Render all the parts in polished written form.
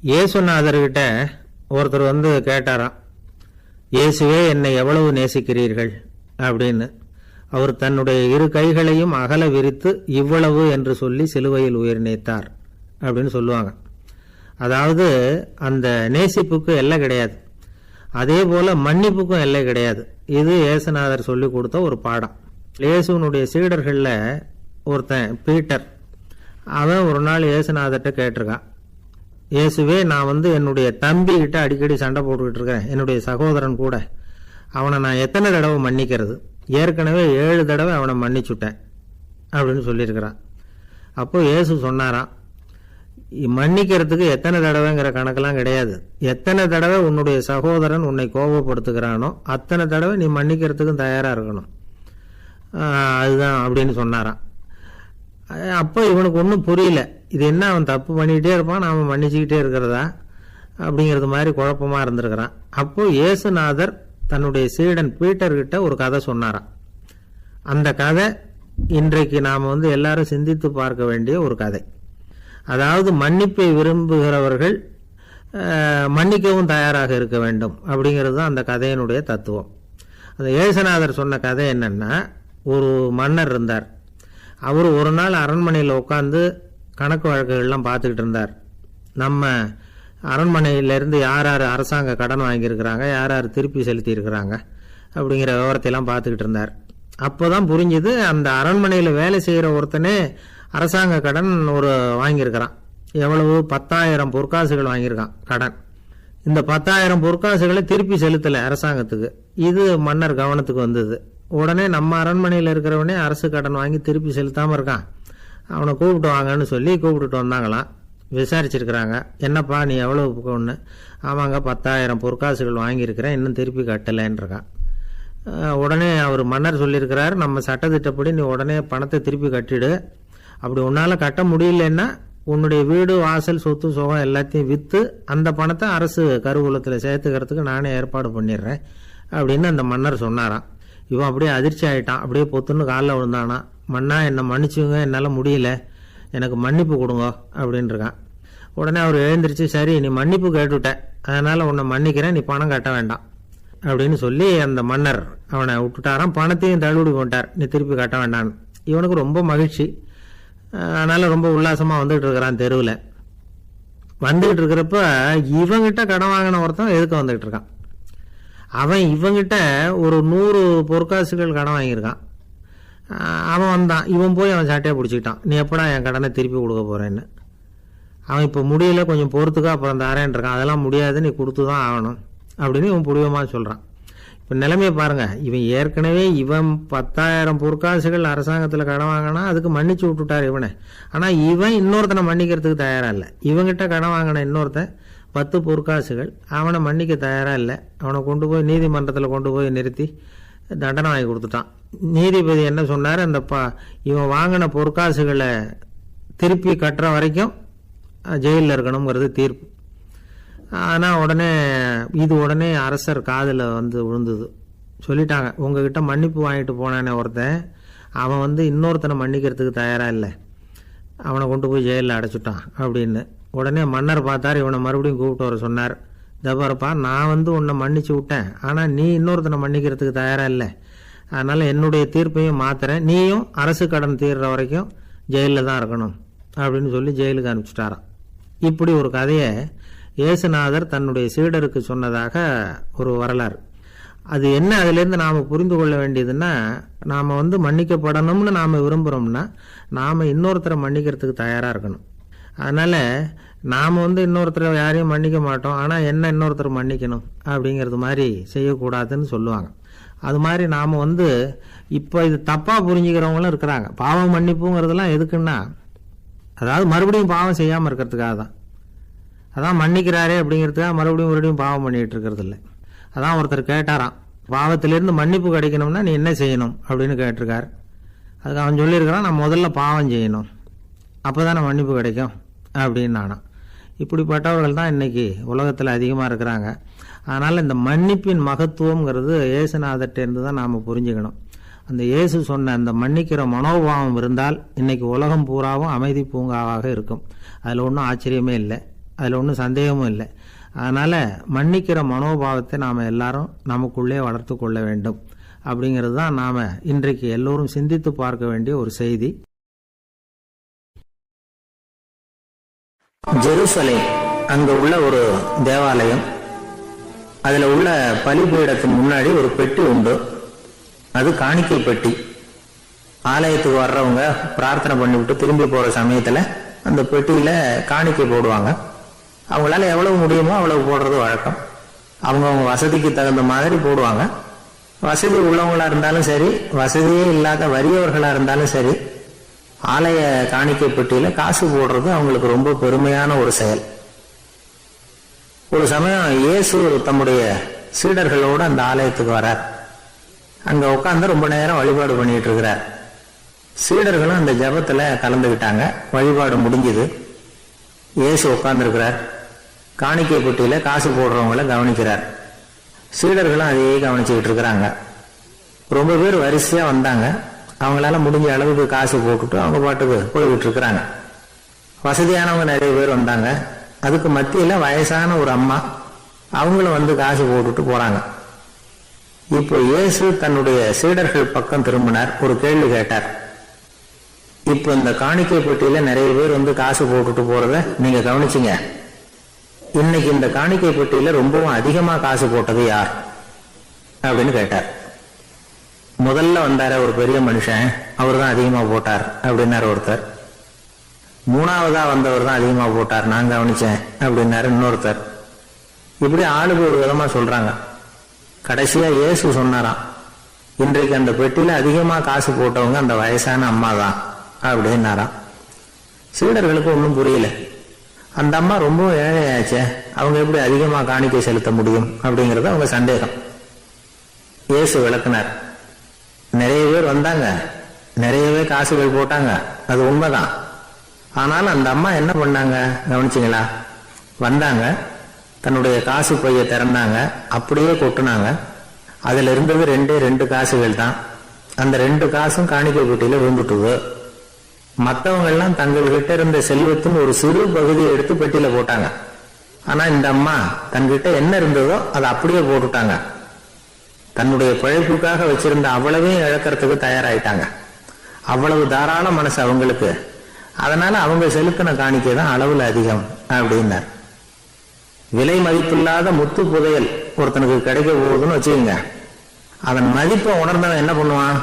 இயேசுநாதர்கிட்ட ஒருத்தர் வந்து கேட்டாராம், இயேசுவே என்னை எவ்வளவு நேசிக்கிறீர்கள் அப்படின்னு. அவர் தன்னுடைய இரு கைகளையும் அகல விரித்து இவ்வளவு என்று சொல்லி சிலுவையில் உயிர் நீத்தார் அப்படின்னு சொல்லுவாங்க. அதாவது அந்த நேசிப்புக்கு எல்லை கிடையாது, அதே போல மன்னிப்புக்கும் எல்லை கிடையாது. இது இயேசுநாதர் சொல்லி கொடுத்த ஒரு பாடம். இயேசுனுடைய சீடர்களில் ஒருத்தன் பீட்டர், அவன் ஒரு நாள் இயேசுநாதர்கிட்ட கேட்டிருக்கான், இயேசுவே நான் வந்து என்னுடைய தம்பிக்கிட்ட அடிக்கடி சண்டை போட்டுக்கிட்டு இருக்கிறேன், என்னுடைய சகோதரன் கூட, அவனை நான் எத்தனை தடவை மன்னிக்கிறது? ஏற்கனவே 7 தடவை அவனை மன்னிச்சுட்டேன் அப்படின்னு சொல்லியிருக்கிறான். அப்போ இயேசு சொன்னாராம், மன்னிக்கிறதுக்கு எத்தனை தடவைங்கிற கணக்கெல்லாம் கிடையாது. எத்தனை தடவை உன்னுடைய சகோதரன் உன்னை கோபப்படுத்துகிறானோ அத்தனை தடவை நீ மன்னிக்கிறதுக்கும் தயாராக இருக்கணும், அதுதான் அப்படின்னு சொன்னாராம். அப்போ இவனுக்கு ஒன்றும் புரியல, இது என்ன அவன் தப்பு பண்ணிக்கிட்டே இருப்பான், நாம் மன்னிச்சுக்கிட்டே இருக்கிறதா அப்படிங்கிறது மாதிரி குழப்பமாக இருந்திருக்கிறான். அப்போ இயேசுநாதர் தன்னுடைய சீடன் பீட்டர்கிட்ட ஒரு கதை சொன்னாராம். அந்த கதை இன்றைக்கு நாம் வந்து எல்லாரும் சிந்தித்து பார்க்க வேண்டிய ஒரு கதை. அதாவது மன்னிப்பை விரும்புகிறவர்கள் மன்னிக்கவும் தயாராக இருக்க வேண்டும் அப்படிங்கிறது தான் அந்த கதையினுடைய தத்துவம். அந்த இயேசுநாதர் சொன்ன கதை என்னன்னா, ஒரு மன்னர் இருந்தார். அவர் ஒரு நாள் அரண்மனையில் உட்காந்து கணக்கு வழக்குகள்லாம் பார்த்துக்கிட்டு இருந்தார். நம்ம அரண்மனையிலேருந்து யார் யார் அரசாங்க கடன் வாங்கியிருக்கிறாங்க, யார் யார் திருப்பி செலுத்தியிருக்கிறாங்க அப்படிங்கிற விவரத்தையெல்லாம் பார்த்துக்கிட்டு இருந்தார். அப்போ தான் புரிஞ்சுது, அந்த அரண்மனையில் வேலை செய்கிற ஒருத்தனே அரசாங்க கடன் ஒரு வாங்கியிருக்கிறான். எவ்வளவு? 10,000 பொற்காசுகள் வாங்கியிருக்கான் கடன். இந்த 10,000 பொற்காசுகளை திருப்பி செலுத்தலை அரசாங்கத்துக்கு. இது மன்னர் கவனத்துக்கு வந்தது. உடனே நம்ம அரண்மனையில் இருக்கிறவனே அரசு கடன் வாங்கி திருப்பி செலுத்தாமல் இருக்கான், அவனை கூப்பிட்டு வாங்கன்னு சொல்லி கூப்பிட்டுட்டு வந்தாங்களாம். விசாரிச்சிருக்கிறாங்க, என்னப்பா நீ எவ்வளவு ஒன்று? ஆமாங்க 10,000 பொற்காசுகள் வாங்கியிருக்கிறேன், இன்னும் திருப்பி கட்டலைன்றிருக்கான். உடனே அவர் மன்னர் சொல்லியிருக்கிறார், நம்ம சட்டத்திட்டப்படி நீ உடனே பணத்தை திருப்பி கட்டிடு, அப்படி உன்னால் கட்ட முடியலன்னா உன்னுடைய வீடு வாசல் சொத்து சுகம் எல்லாத்தையும் விற்று அந்த பணத்தை அரசு கருவூலத்தில் சேர்த்துக்கிறதுக்கு நானே ஏற்பாடு பண்ணிடுறேன் அப்படின்னு அந்த மன்னர் சொன்னாராம். இவன் அப்படியே அதிர்ச்சி ஆகிட்டான், அப்படியே பொத்துன்னு காலில் விழுந்தானா, மன்னா என்னை மன்னிச்சுங்க, என்னால் முடியல, எனக்கு மன்னிப்பு கொடுங்க அப்படின்ட்டுருக்கான். உடனே அவர் எழுந்திரிச்சு, சரி நீ மன்னிப்பு கேட்டுவிட்ட, அதனால் உன்னை மன்னிக்கிறேன், நீ பணம் கட்ட வேண்டாம் அப்படின்னு சொல்லி அந்த மன்னர் அவனை விட்டுட்டாராம். பணத்தையும் தள்ளுபடி பண்ணிட்டார், நீ திருப்பி கட்ட வேண்டான்னு. இவனுக்கு ரொம்ப மகிழ்ச்சி, அதனால் ரொம்ப உல்லாசமாக வந்துகிட்டு இருக்கிறான். தெருவில் வந்துகிட்டு இருக்கிறப்ப இவங்கிட்ட கடன் வாங்கின ஒருத்தன் எதுக்கு வந்துகிட்டு இருக்கான். அவன் இவங்கிட்ட ஒரு 100 பொற்காசுகள் கடன் வாங்கியிருக்கான். அவன் வந்தான், இவன் போய் அவன் சாட்டையாக பிடிச்சிக்கிட்டான், நீ எப்படா என் கடனை திருப்பி கொடுக்க போகிறேன்னு. அவன் இப்போ முடியல, கொஞ்சம் பொறுத்துக்கா, அப்புறம் தரேன் இருக்கான். அதெல்லாம் முடியாது, நீ கொடுத்து தான் ஆகணும் அப்படின்னு இவன் புடிவமாக சொல்கிறான். இப்போ நிலைமையை பாருங்கள், இவன் ஏற்கனவே இவன் 10,000 பொற்காசுகள் அரசாங்கத்தில் கடன் வாங்கினா அதுக்கு மன்னிச்சு விட்டுட்டார் இவனை. ஆனால் இவன் இன்னொருத்தனை மன்னிக்கிறதுக்கு தயாராக இல்லை. இவங்கிட்ட கடன் வாங்கின இன்னொருத்தன் 10 பொற்காசுகள், அவனை மன்னிக்க தயாராக இல்லை. அவனை கொண்டு போய் நீதிமன்றத்தில் கொண்டு போய் நிறுத்தி தண்டனை வாங்கி கொடுத்துட்டான். நீதிபதி என்ன சொன்னார், அந்த இவன் வாங்கின பொற்காசுகளை திருப்பி கட்டுற வரைக்கும் ஜெயிலில் இருக்கணுங்கிறது தீர்ப்பு. ஆனால் உடனே அரசர் காதில் வந்து விழுந்தது. சொல்லிட்டாங்க, உங்ககிட்ட மன்னிப்பு வாங்கிட்டு போனானே ஒருத்தன், அவன் வந்து இன்னொருத்தனை மன்னிக்கிறதுக்கு தயாராக இல்லை, அவனை கொண்டு போய் ஜெயிலில் அடைச்சிட்டான் அப்படின்னு. உடனே மன்னர் பார்த்தார், இவனை மறுபடியும் கூப்பிட்டு வர சொன்னார். தபாரப்பா, நான் வந்து உன்னை மன்னிச்சு விட்டேன், ஆனால் நீ இன்னொருத்தனை மன்னிக்கிறதுக்கு தயாராக இல்லை, அதனால் என்னுடைய தீர்ப்பையும் மாத்துறேன், நீயும் அரசு கடன் தீர்ற வரைக்கும் ஜெயிலில் தான் இருக்கணும் அப்படின்னு சொல்லி ஜெயிலுக்கு அனுப்பிச்சிட்டாராம். இப்படி ஒரு கதையை இயேசுநாதர் தன்னுடைய சீடருக்கு சொன்னதாக ஒரு வரலாறு. அது என்ன, அதிலேருந்து நாம் புரிந்து கொள்ள வேண்டியதுன்னா, நாம் வந்து மன்னிக்கப்படணும்னு நாம் விரும்புகிறோம்னா நாம் இன்னொருத்தரை மன்னிக்கிறதுக்கு தயாராக இருக்கணும். அதனால் நாம் வந்து இன்னொருத்தரை யாரையும் மன்னிக்க மாட்டோம், ஆனால் என்ன இன்னொருத்தர் மன்னிக்கணும் அப்படிங்கிறது மாதிரி செய்யக்கூடாதுன்னு சொல்லுவாங்க. அது மாதிரி நாம் வந்து இப்போ இது தப்பாக புரிஞ்சுக்கிறவங்களும் இருக்கிறாங்க. பாவம் மன்னிப்புங்கிறதுலாம் எதுக்குன்னா, அதாவது மறுபடியும் பாவம் செய்யாமல் இருக்கிறதுக்காக தான். அதான் மன்னிக்கிறாரே அப்படிங்கிறதுக்காக மறுபடியும் பாவம் பண்ணிகிட்டு இருக்கிறது இல்லை. அதான் ஒருத்தர் கேட்டாராம், பாவத்திலேருந்து மன்னிப்பு கிடைக்கணும்னா நீ என்ன செய்யணும் அப்படின்னு கேட்டிருக்கார். அதுக்கு அவன் சொல்லியிருக்கிறான், நான் முதல்ல பாவம் செய்யணும், அப்போ தானே மன்னிப்பு கிடைக்கும் அப்படின்னு நானா. இப்படிப்பட்டவர்கள் தான் இன்றைக்கி உலகத்தில் அதிகமாக இருக்கிறாங்க. அதனால் இந்த மன்னிப்பின் மகத்துவங்கிறது இயேசுநாதர்கிட்டேருந்து தான் நாம் புரிஞ்சுக்கணும். அந்த இயேசு சொன்ன அந்த மன்னிக்கிற மனோபாவம் இருந்தால் இன்றைக்கி உலகம் பூராவும் அமைதி பூங்காவாக இருக்கும். அதில் ஒன்றும் ஆச்சரியமே இல்லை. அதில் ஒன்றும் சந்தேகமும் இல்லை. அதனால் மன்னிக்கிற மனோபாவத்தை நாம் எல்லாரும் நமக்குள்ளே வளர்த்து கொள்ள வேண்டும். அப்படிங்கிறது தான் நாம் இன்றைக்கு எல்லோரும் சிந்தித்து பார்க்க வேண்டிய ஒரு செய்தி. ஜெருசலேம் அங்கே உள்ள ஒரு தேவாலயம், அதில் உள்ள பலிபீடத்தின் முன்னாடி ஒரு பெட்டி உண்டு. அது காணிக்கை பெட்டி. ஆலயத்துக்கு வர்றவங்க பிரார்த்தனை பண்ணிவிட்டு திரும்பி போகிற சமயத்தில் அந்த பெட்டியில் காணிக்கை போடுவாங்க. அவங்களால எவ்வளவு முடியுமோ அவ்வளவு போடுறது வழக்கம். அவங்கவுங்க வசதிக்கு தகுந்த மாதிரி போடுவாங்க. வசதி உள்ளவங்களாக இருந்தாலும் சரி, வசதியே இல்லாத வறியவர்களாக இருந்தாலும் சரி, ஆலய காணிக்கை பெட்டியில் காசு போடுறது அவங்களுக்கு ரொம்ப பெருமையான ஒரு செயல். ஒரு சமயம் இயேசு தம்முடைய சீடர்களோடு அந்த ஆலயத்துக்கு வரார். அங்கே உட்காந்து ரொம்ப நேரம் வழிபாடு பண்ணிட்டு இருக்கிறார். சீடர்களும் அந்த ஜபத்தில் கலந்துக்கிட்டாங்க. வழிபாடு முடிஞ்சுது. இயேசு உட்கார்ந்துருக்கிறார். காணிக்கை பெட்டியில் காசு போடுறவங்கள கவனிக்கிறார். சீடர்களும் அதையே கவனிச்சுக்கிட்டு இருக்கிறாங்க. ரொம்ப பேர் வரிசையாக வந்தாங்க. அவங்களால முடிஞ்ச அளவுக்கு காசு போட்டுட்டு அவங்க பாட்டுக்கு போய்கிட்டு இருக்கிறாங்க. வசதியானவங்க நிறைய பேர் வந்தாங்க. அதுக்கு மத்தியில் வயசான ஒரு அம்மா, அவங்களும் வந்து காசு போட்டுட்டு போகிறாங்க. இப்போ இயேசு தன்னுடைய சீடர்கள் பக்கம் திரும்பினார். ஒரு கேள்வி கேட்டார். இப்போ இந்த காணிக்கை பெட்டியில் நிறைய பேர் வந்து காசு போட்டுட்டு போகிறத நீங்கள் கவனிச்சிங்க. இன்னைக்கு இந்த காணிக்கை பெட்டியில் ரொம்பவும் அதிகமாக காசு போட்டது யார் அப்படின்னு கேட்டார். முதல்ல வந்தார ஒரு பெரிய மனுஷன், அவர் தான் அதிகமாக போட்டார் அப்படின்னாரு ஒருத்தர். மூணாவதா வந்தவர் தான் அதிகமாக போட்டார், நான் கவனிச்சேன் அப்படின்னாரு இன்னொருத்தர். இப்படி ஆளுக்கு ஒரு விதமாக சொல்றாங்க. கடைசியா இயேசு சொன்னாராம், இன்றைக்கு அந்த பெட்டியில் அதிகமாக காசு போட்டவங்க அந்த வயசான அம்மா தான் அப்படின்னாராம். சீடர்களுக்கு ஒன்றும் புரியல. அந்த அம்மா ரொம்ப ஏழையாச்சே, அவங்க எப்படி அதிகமாக காணிக்கை செலுத்த முடியும் அப்படிங்கிறது அவங்க சந்தேகம். இயேசு விளக்குனார். நிறைய பேர் வந்தாங்க, நிறையவே காசுகள் போட்டாங்க, அது உண்மைதான். ஆனாலும் அந்த அம்மா என்ன பண்ணாங்க கவனிச்சிங்களா? வந்தாங்க, தன்னுடைய காசு பையை திறந்தாங்க, அப்படியே கொட்டுனாங்க. அதில் இருந்தது ரெண்டு காசுகள் தான். அந்த 2 காசும் காணிக்கை பெட்டியில் விழுந்துட்டுது. மற்றவங்க எல்லாம் தங்கள்கிட்ட இருந்த செல்வத்தின் ஒரு சிறு பகுதியை எடுத்து பெட்டியில போட்டாங்க. ஆனா இந்த அம்மா தன்கிட்ட என்ன இருந்ததோ அதை அப்படியே போட்டுட்டாங்க. தன்னுடைய பிழைப்புக்காக வச்சிருந்த அவ்வளவையும் இழக்கிறதுக்கு தயாராயிட்டாங்க. அவ்வளவு தாராள மனசு அவங்களுக்கு. அதனால அவங்க செலுத்தின காணிக்கை தான் அளவுல அதிகம் அப்படின்னார். விலை மதிப்பில்லாத முத்து புதையல் ஒருத்தனுக்கு கிடைக்க போகுதுன்னு வச்சுக்கோங்க. அதன் மதிப்பை உணர்ந்தவன் என்ன பண்ணுவான்?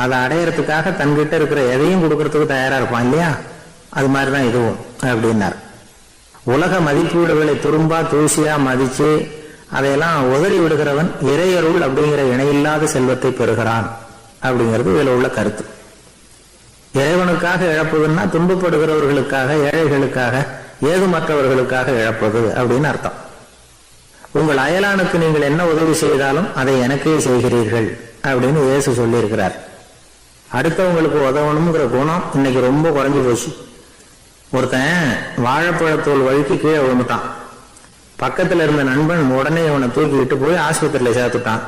அதை அடையறதுக்காக தன்கிட்ட இருக்கிற எதையும் கொடுக்கறதுக்கு தயாரா இருப்பான் இல்லையா? அது மாதிரிதான் இதுவும் அப்படின்னார். உலக மதிப்பீடுகளை துரும்பா தூசியா மதிச்சு அதையெல்லாம் உதறி விடுகிறவன் இறையருள் அப்படிங்கிற இணையில்லாத செல்வத்தை பெறுகிறான் அப்படிங்கிறது இதுல உள்ள கருத்து. இறைவனுக்காக இழப்பதுன்னா துன்பப்படுகிறவர்களுக்காக, ஏழைகளுக்காக, ஏதுமற்றவர்களுக்காக இழப்பது அப்படின்னு அர்த்தம். உங்கள் அயலானுக்கு நீங்கள் என்ன உதவி செய்தாலும் அதை எனக்கே செய்கிறீர்கள் அப்படின்னு இயேசு சொல்லி இருக்கிறார். அடுத்தவங்களுக்கு உதவணுங்கிற குணம் இன்னைக்கு ரொம்ப குறைஞ்சு போச்சு. ஒருத்தன் வாழைப்பழத்தோல் வழுக்கி கீழே விழுந்துட்டான். பக்கத்துல இருந்த நண்பன் உடனே இவனை தூக்கிட்டு போய் ஆஸ்பத்திரியில சேர்த்துட்டான்.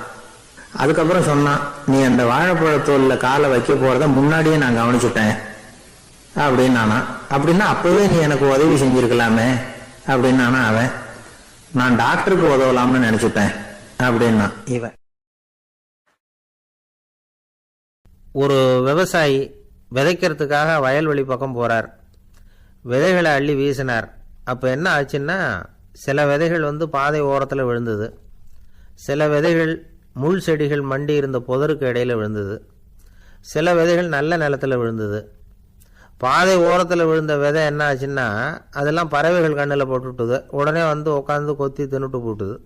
அதுக்கப்புறம் சொன்னான், நீ அந்த வாழைப்பழத்தோல்ல காலை வைக்க போறத முன்னாடியே நான் கவனிச்சுட்டேன் அப்படின்னானா. அப்படின்னா அப்பவே நீ எனக்கு உதவி செஞ்சிருக்கலாமே அப்படின்னானா அவன். நான் டாக்டருக்கு உதவலாம்னு நினைச்சுட்டேன் அப்படின்னா இவன். ஒரு விவசாயி விதைக்கிறதுக்காக வயல்வெளி பக்கம் போறார். விதைகளை அள்ளி வீசினார். அப்போ என்ன ஆச்சுன்னா, சில விதைகள் பாதை ஓரத்தில் விழுந்தது. சில விதைகள் முள் செடிகள் மண்டி இருந்த புதருக்கு இடையில விழுந்தது. சில விதைகள் நல்ல நிலத்தில் விழுந்தது. பாதை ஓரத்தில் விழுந்த விதை என்ன ஆச்சுன்னா, அதெல்லாம் பறவைகள் கண்ணில் போட்டுவிட்டுது. உடனே உட்காந்து கொத்தி தின்னுட்டு போட்டுது.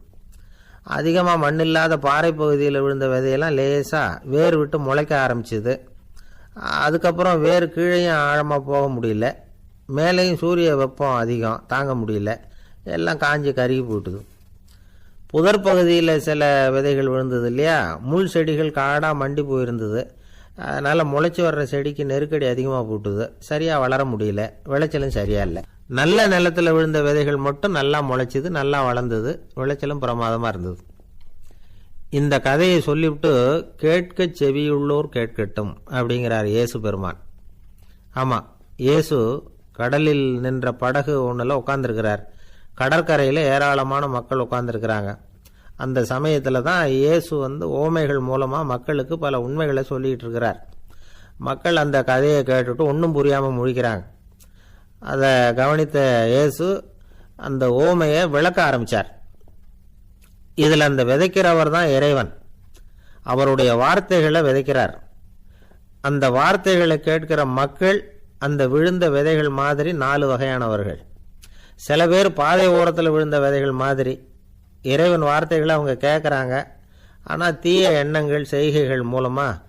அதிகமாக மண் இல்லாத பாறை பகுதியில் விழுந்த விதையெல்லாம் லேசாக வேர் விட்டு முளைக்க ஆரம்பிச்சுது. அதுக்கப்புறம் வேர் கீழேயும் ஆழமாக போக முடியல, மேலேயும் சூரிய வெப்பம் அதிகம் தாங்க முடியல, எல்லாம் காஞ்சி கருகி போட்டுது. புதர் பகுதியில் சில விதைகள் விழுந்தது இல்லையா, முள் செடிகள் காடாக மண்டி போயிருந்தது. அதனால் முளைச்சி வர்ற செடிக்கு நெருக்கடி அதிகமாக போட்டுது, சரியாக வளர முடியல, விளைச்சலும் சரியா இல்லை. நல்ல நிலத்தில் விழுந்த விதைகள் மட்டும் நல்லா முளைச்சிது, நல்லா வளர்ந்தது, விளைச்சலும் பிரமாதமாக இருந்தது. இந்த கதையை சொல்லிவிட்டு கேட்க செவியுள்ளோர் கேட்கட்டும் அப்படிங்கிறார் இயேசு பெருமான். ஆமாம், இயேசு கடலில் நின்ற படகு ஒன்றில் உட்காந்துருக்கிறார். கடற்கரையில் ஏராளமான மக்கள் உட்கார்ந்துருக்கிறாங்க. அந்த சமயத்தில் தான் இயேசு ஓமைகள் மூலமாக மக்களுக்கு பல உண்மைகளை சொல்லிகிட்டு இருக்கிறார். மக்கள் அந்த கதையை கேட்டுட்டு ஒன்றும் புரியாமல் முழிக்கிறாங்க. அதை கவனித்த இயேசு அந்த ஓமையை விளக்க ஆரம்பித்தார். இதில் அந்த விதைக்கிறவர் தான் இறைவன். அவருடைய வார்த்தைகளை விதைக்கிறார். அந்த வார்த்தைகளை கேட்கிற மக்கள் அந்த விழுந்த விதைகள் மாதிரி 4 வகையானவர்கள். சில பேர் பாதை ஓரத்தில் விழுந்த விதைகள் மாதிரி. இறைவன் வார்த்தைகளை அவங்க கேட்குறாங்க, ஆனால் தீய எண்ணங்கள் செய்கைகள் மூலமாக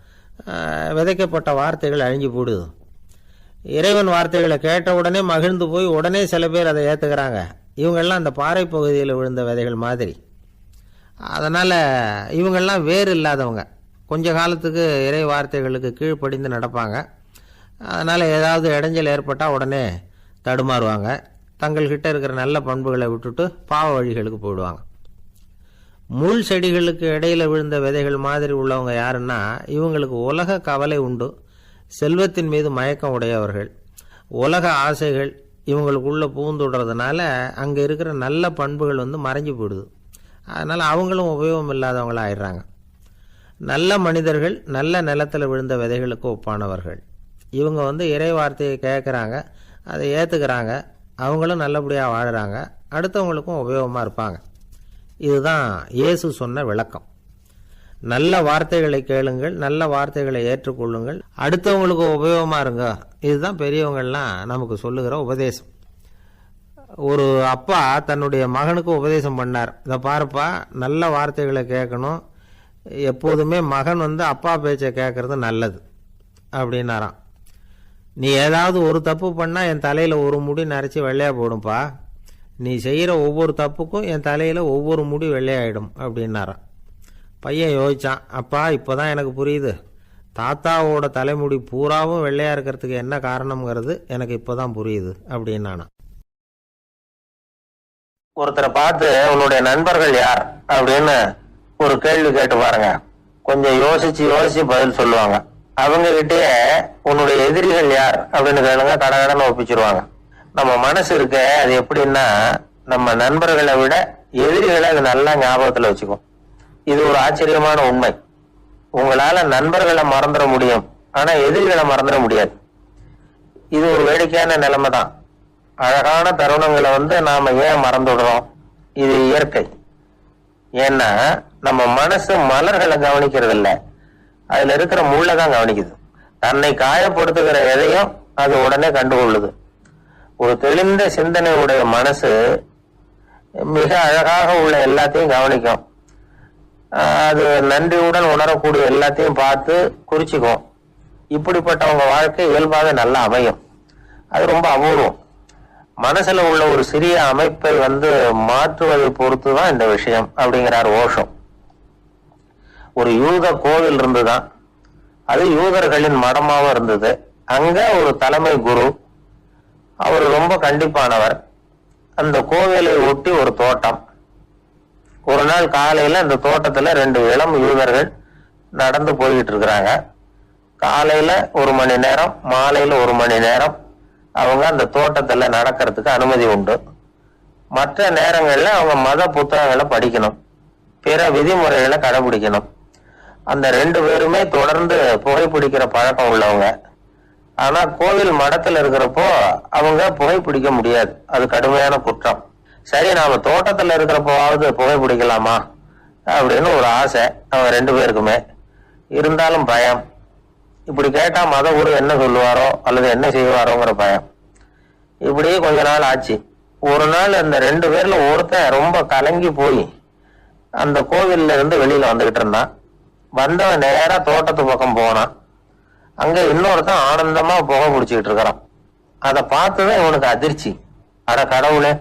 விதைக்கப்பட்ட வார்த்தைகள் அழிஞ்சு போடுது. இறைவன் வார்த்தைகளை கேட்ட உடனே மகிழ்ந்து போய் உடனே சில பேர் அதை ஏற்றுக்கிறாங்க. இவங்கெல்லாம் அந்த பாறை பகுதியில் விழுந்த விதைகள் மாதிரி. அதனால் இவங்கெல்லாம் வேறு இல்லாதவங்க. கொஞ்ச காலத்துக்கு இறை வார்த்தைகளுக்கு கீழ்ப்படிந்து நடப்பாங்க. அதனால் ஏதாவது இடைஞ்சல் ஏற்பட்டால் உடனே தடுமாறுவாங்க. தங்கள்கிட்ட இருக்கிற நல்ல பண்புகளை விட்டுட்டு பாவ வழிகளுக்கு போயிடுவாங்க. முள் செடிகளுக்கு இடையில் விழுந்த விதைகள் மாதிரி உள்ளவங்க யாருன்னா, இவங்களுக்கு உலக கவலை உண்டு, செல்வத்தின் மீது மயக்கம் உடையவர்கள். உலக ஆசைகள் இவங்களுக்குள்ளே பூந்துடுறதுனால அங்கே இருக்கிற நல்ல பண்புகள் மறைஞ்சு போயிடுது. அதனால் அவங்களும் உபயோகம் இல்லாதவங்களாக ஆயிடுறாங்க. நல்ல மனிதர்கள் நல்ல நிலத்தில் விழுந்த விதைகளுக்கு ஒப்பானவர்கள். இவங்க இறை வார்த்தையை கேட்குறாங்க, அதை ஏற்றுக்கிறாங்க, அவங்களும் நல்லபடியாக வாழுறாங்க, அடுத்தவங்களுக்கும் உபயோகமாக இருப்பாங்க. இதுதான் இயேசு சொன்ன விளக்கம். நல்ல வார்த்தைகளை கேளுங்கள், நல்ல வார்த்தைகளை ஏற்றுக்கொள்ளுங்கள், அடுத்தவங்களுக்கு உபயோகமாக இருங்க. இதுதான் பெரியவங்கள்லாம் நமக்கு சொல்லுகிற உபதேசம். ஒரு அப்பா தன்னுடைய மகனுக்கு உபதேசம் பண்ணார். இதை பாருப்பா, நல்ல வார்த்தைகளை கேட்கணும், எப்போதுமே மகன் அப்பா பேச்சை கேட்கறது நல்லது அப்படின்னாராம். நீ ஏதாவது ஒரு தப்பு பண்ணால் என் தலையில் ஒரு முடி நரைச்சி வெள்ளையாக போடும்பா, நீ செய்கிற ஒவ்வொரு தப்புக்கும் என் தலையில் ஒவ்வொரு முடி வெள்ளையாயிடும் அப்படின்னாராம். பையன் யோசிச்சான், அப்பா இப்போ தான் எனக்கு புரியுது, தாத்தாவோட தலைமுடி பூராவும் வெள்ளையாக இருக்கிறதுக்கு என்ன காரணம்ங்கிறது எனக்கு இப்போ தான் புரியுது அப்படின்னானா. ஒருத்தரை பார்த்து உன்னுடைய நண்பர்கள் யார் அப்படின்னு ஒரு கேள்வி கேட்டு பாருங்க. கொஞ்சம் யோசிச்சு யோசிச்சு பதில் சொல்லுவாங்க. அவங்க கிட்டே உன்னுடைய எதிரிகள் யார் அப்படின்னு கேளுங்க, கடகடன்னு ஒப்பிச்சிருவாங்க. நம்ம மனசு இருக்க அது எப்படின்னா, நம்ம நண்பர்களை விட எதிரிகளை அது நல்லா ஞாபகத்துல வச்சுக்கும். இது ஒரு ஆச்சரியமான உண்மை. உங்களால நண்பர்களை மறந்துட முடியும், ஆனா எதிரிகளை மறந்துட முடியாது. இது ஒரு வேடிக்கையான நிலைமை தான். அழகான தருணங்களை நாம ஏன் மறந்துடுறோம்? இது இயற்கை. ஏன்னா நம்ம மனசு மலர்களை கவனிக்கிறது இல்லை, அதுல இருக்கிற முள்ளதான் கவனிக்குது. தன்னை காயப்படுத்துகிற எதையும் அது உடனே கண்டுகொள்ளுது. ஒரு தெளிந்த சிந்தனை உடைய மனசு மிக அழகாக உள்ள எல்லாத்தையும் கவனிக்கும். அது நன்றியுடன் உணரக்கூடிய எல்லாத்தையும் பார்த்து குறிச்சிக்கும். இப்படிப்பட்டவங்க வாழ்க்கை இயல்பாக நல்லா அமையும். அது ரொம்ப அபூர்வம். மனசுல உள்ள ஒரு சிறிய அமைப்பை மாற்றுவதை பொறுத்துதான் இந்த விஷயம் அப்படிங்கிறார் ஓஷோ. ஒரு யூத கோவில் இருந்துதான், அது யூதர்களின் மடமாவும் இருந்தது. அங்க ஒரு தலைமை குரு, அவர் ரொம்ப கண்டிப்பானவர். அந்த கோவிலை ஒட்டி ஒரு தோட்டம். ஒரு நாள் காலையில அந்த தோட்டத்துல 2 இளம் யூதர்கள் நடந்து போய்கிட்டு இருக்கிறாங்க. காலையில 1 மணி நேரம், மாலையில 1 மணி நேரம் அவங்க அந்த தோட்டத்துல நடக்கிறதுக்கு அனுமதி உண்டு. மற்ற நேரங்கள்ல அவங்க மத புத்தகங்களை படிக்கணும், பிற விதிமுறைகளை கடைபிடிக்கணும். அந்த 2 பேருமே தொடர்ந்து புகைப்பிடிக்கிற பழக்கம் உள்ளவங்க. ஆனா கோவில் மடத்துல இருக்கிறப்போ அவங்க புகைப்பிடிக்க முடியாது, அது கடுமையான குற்றம். சரி, நாம தோட்டத்துல இருக்கிறப்போவாவது புகைப்பிடிக்கலாமா அப்படின்னு ஒரு ஆசை அவங்க 2 பேருக்குமே. இருந்தாலும் பயம். இப்படி கேட்டா மத குரு என்ன சொல்லுவாரோ அல்லது என்ன செய்வாரோங்கிற பயம். இப்படியே கொஞ்ச நாள் ஆச்சு. ஒரு நாள் அந்த 2 பேர்ல ஒருத்தன் ரொம்ப கலங்கி போய் அந்த கோவில்ல இருந்து வெளியில வந்துகிட்டு இருந்தான். வந்தவன் நேரா தோட்டத்து பக்கம் போனான். அங்க இன்னொருத்தன் ஆனந்தமா புகை பிடிச்சிக்கிட்டு இருக்கிறான். அதை பார்த்துதான் இவனுக்கு அதிர்ச்சி. அட கடவுளே,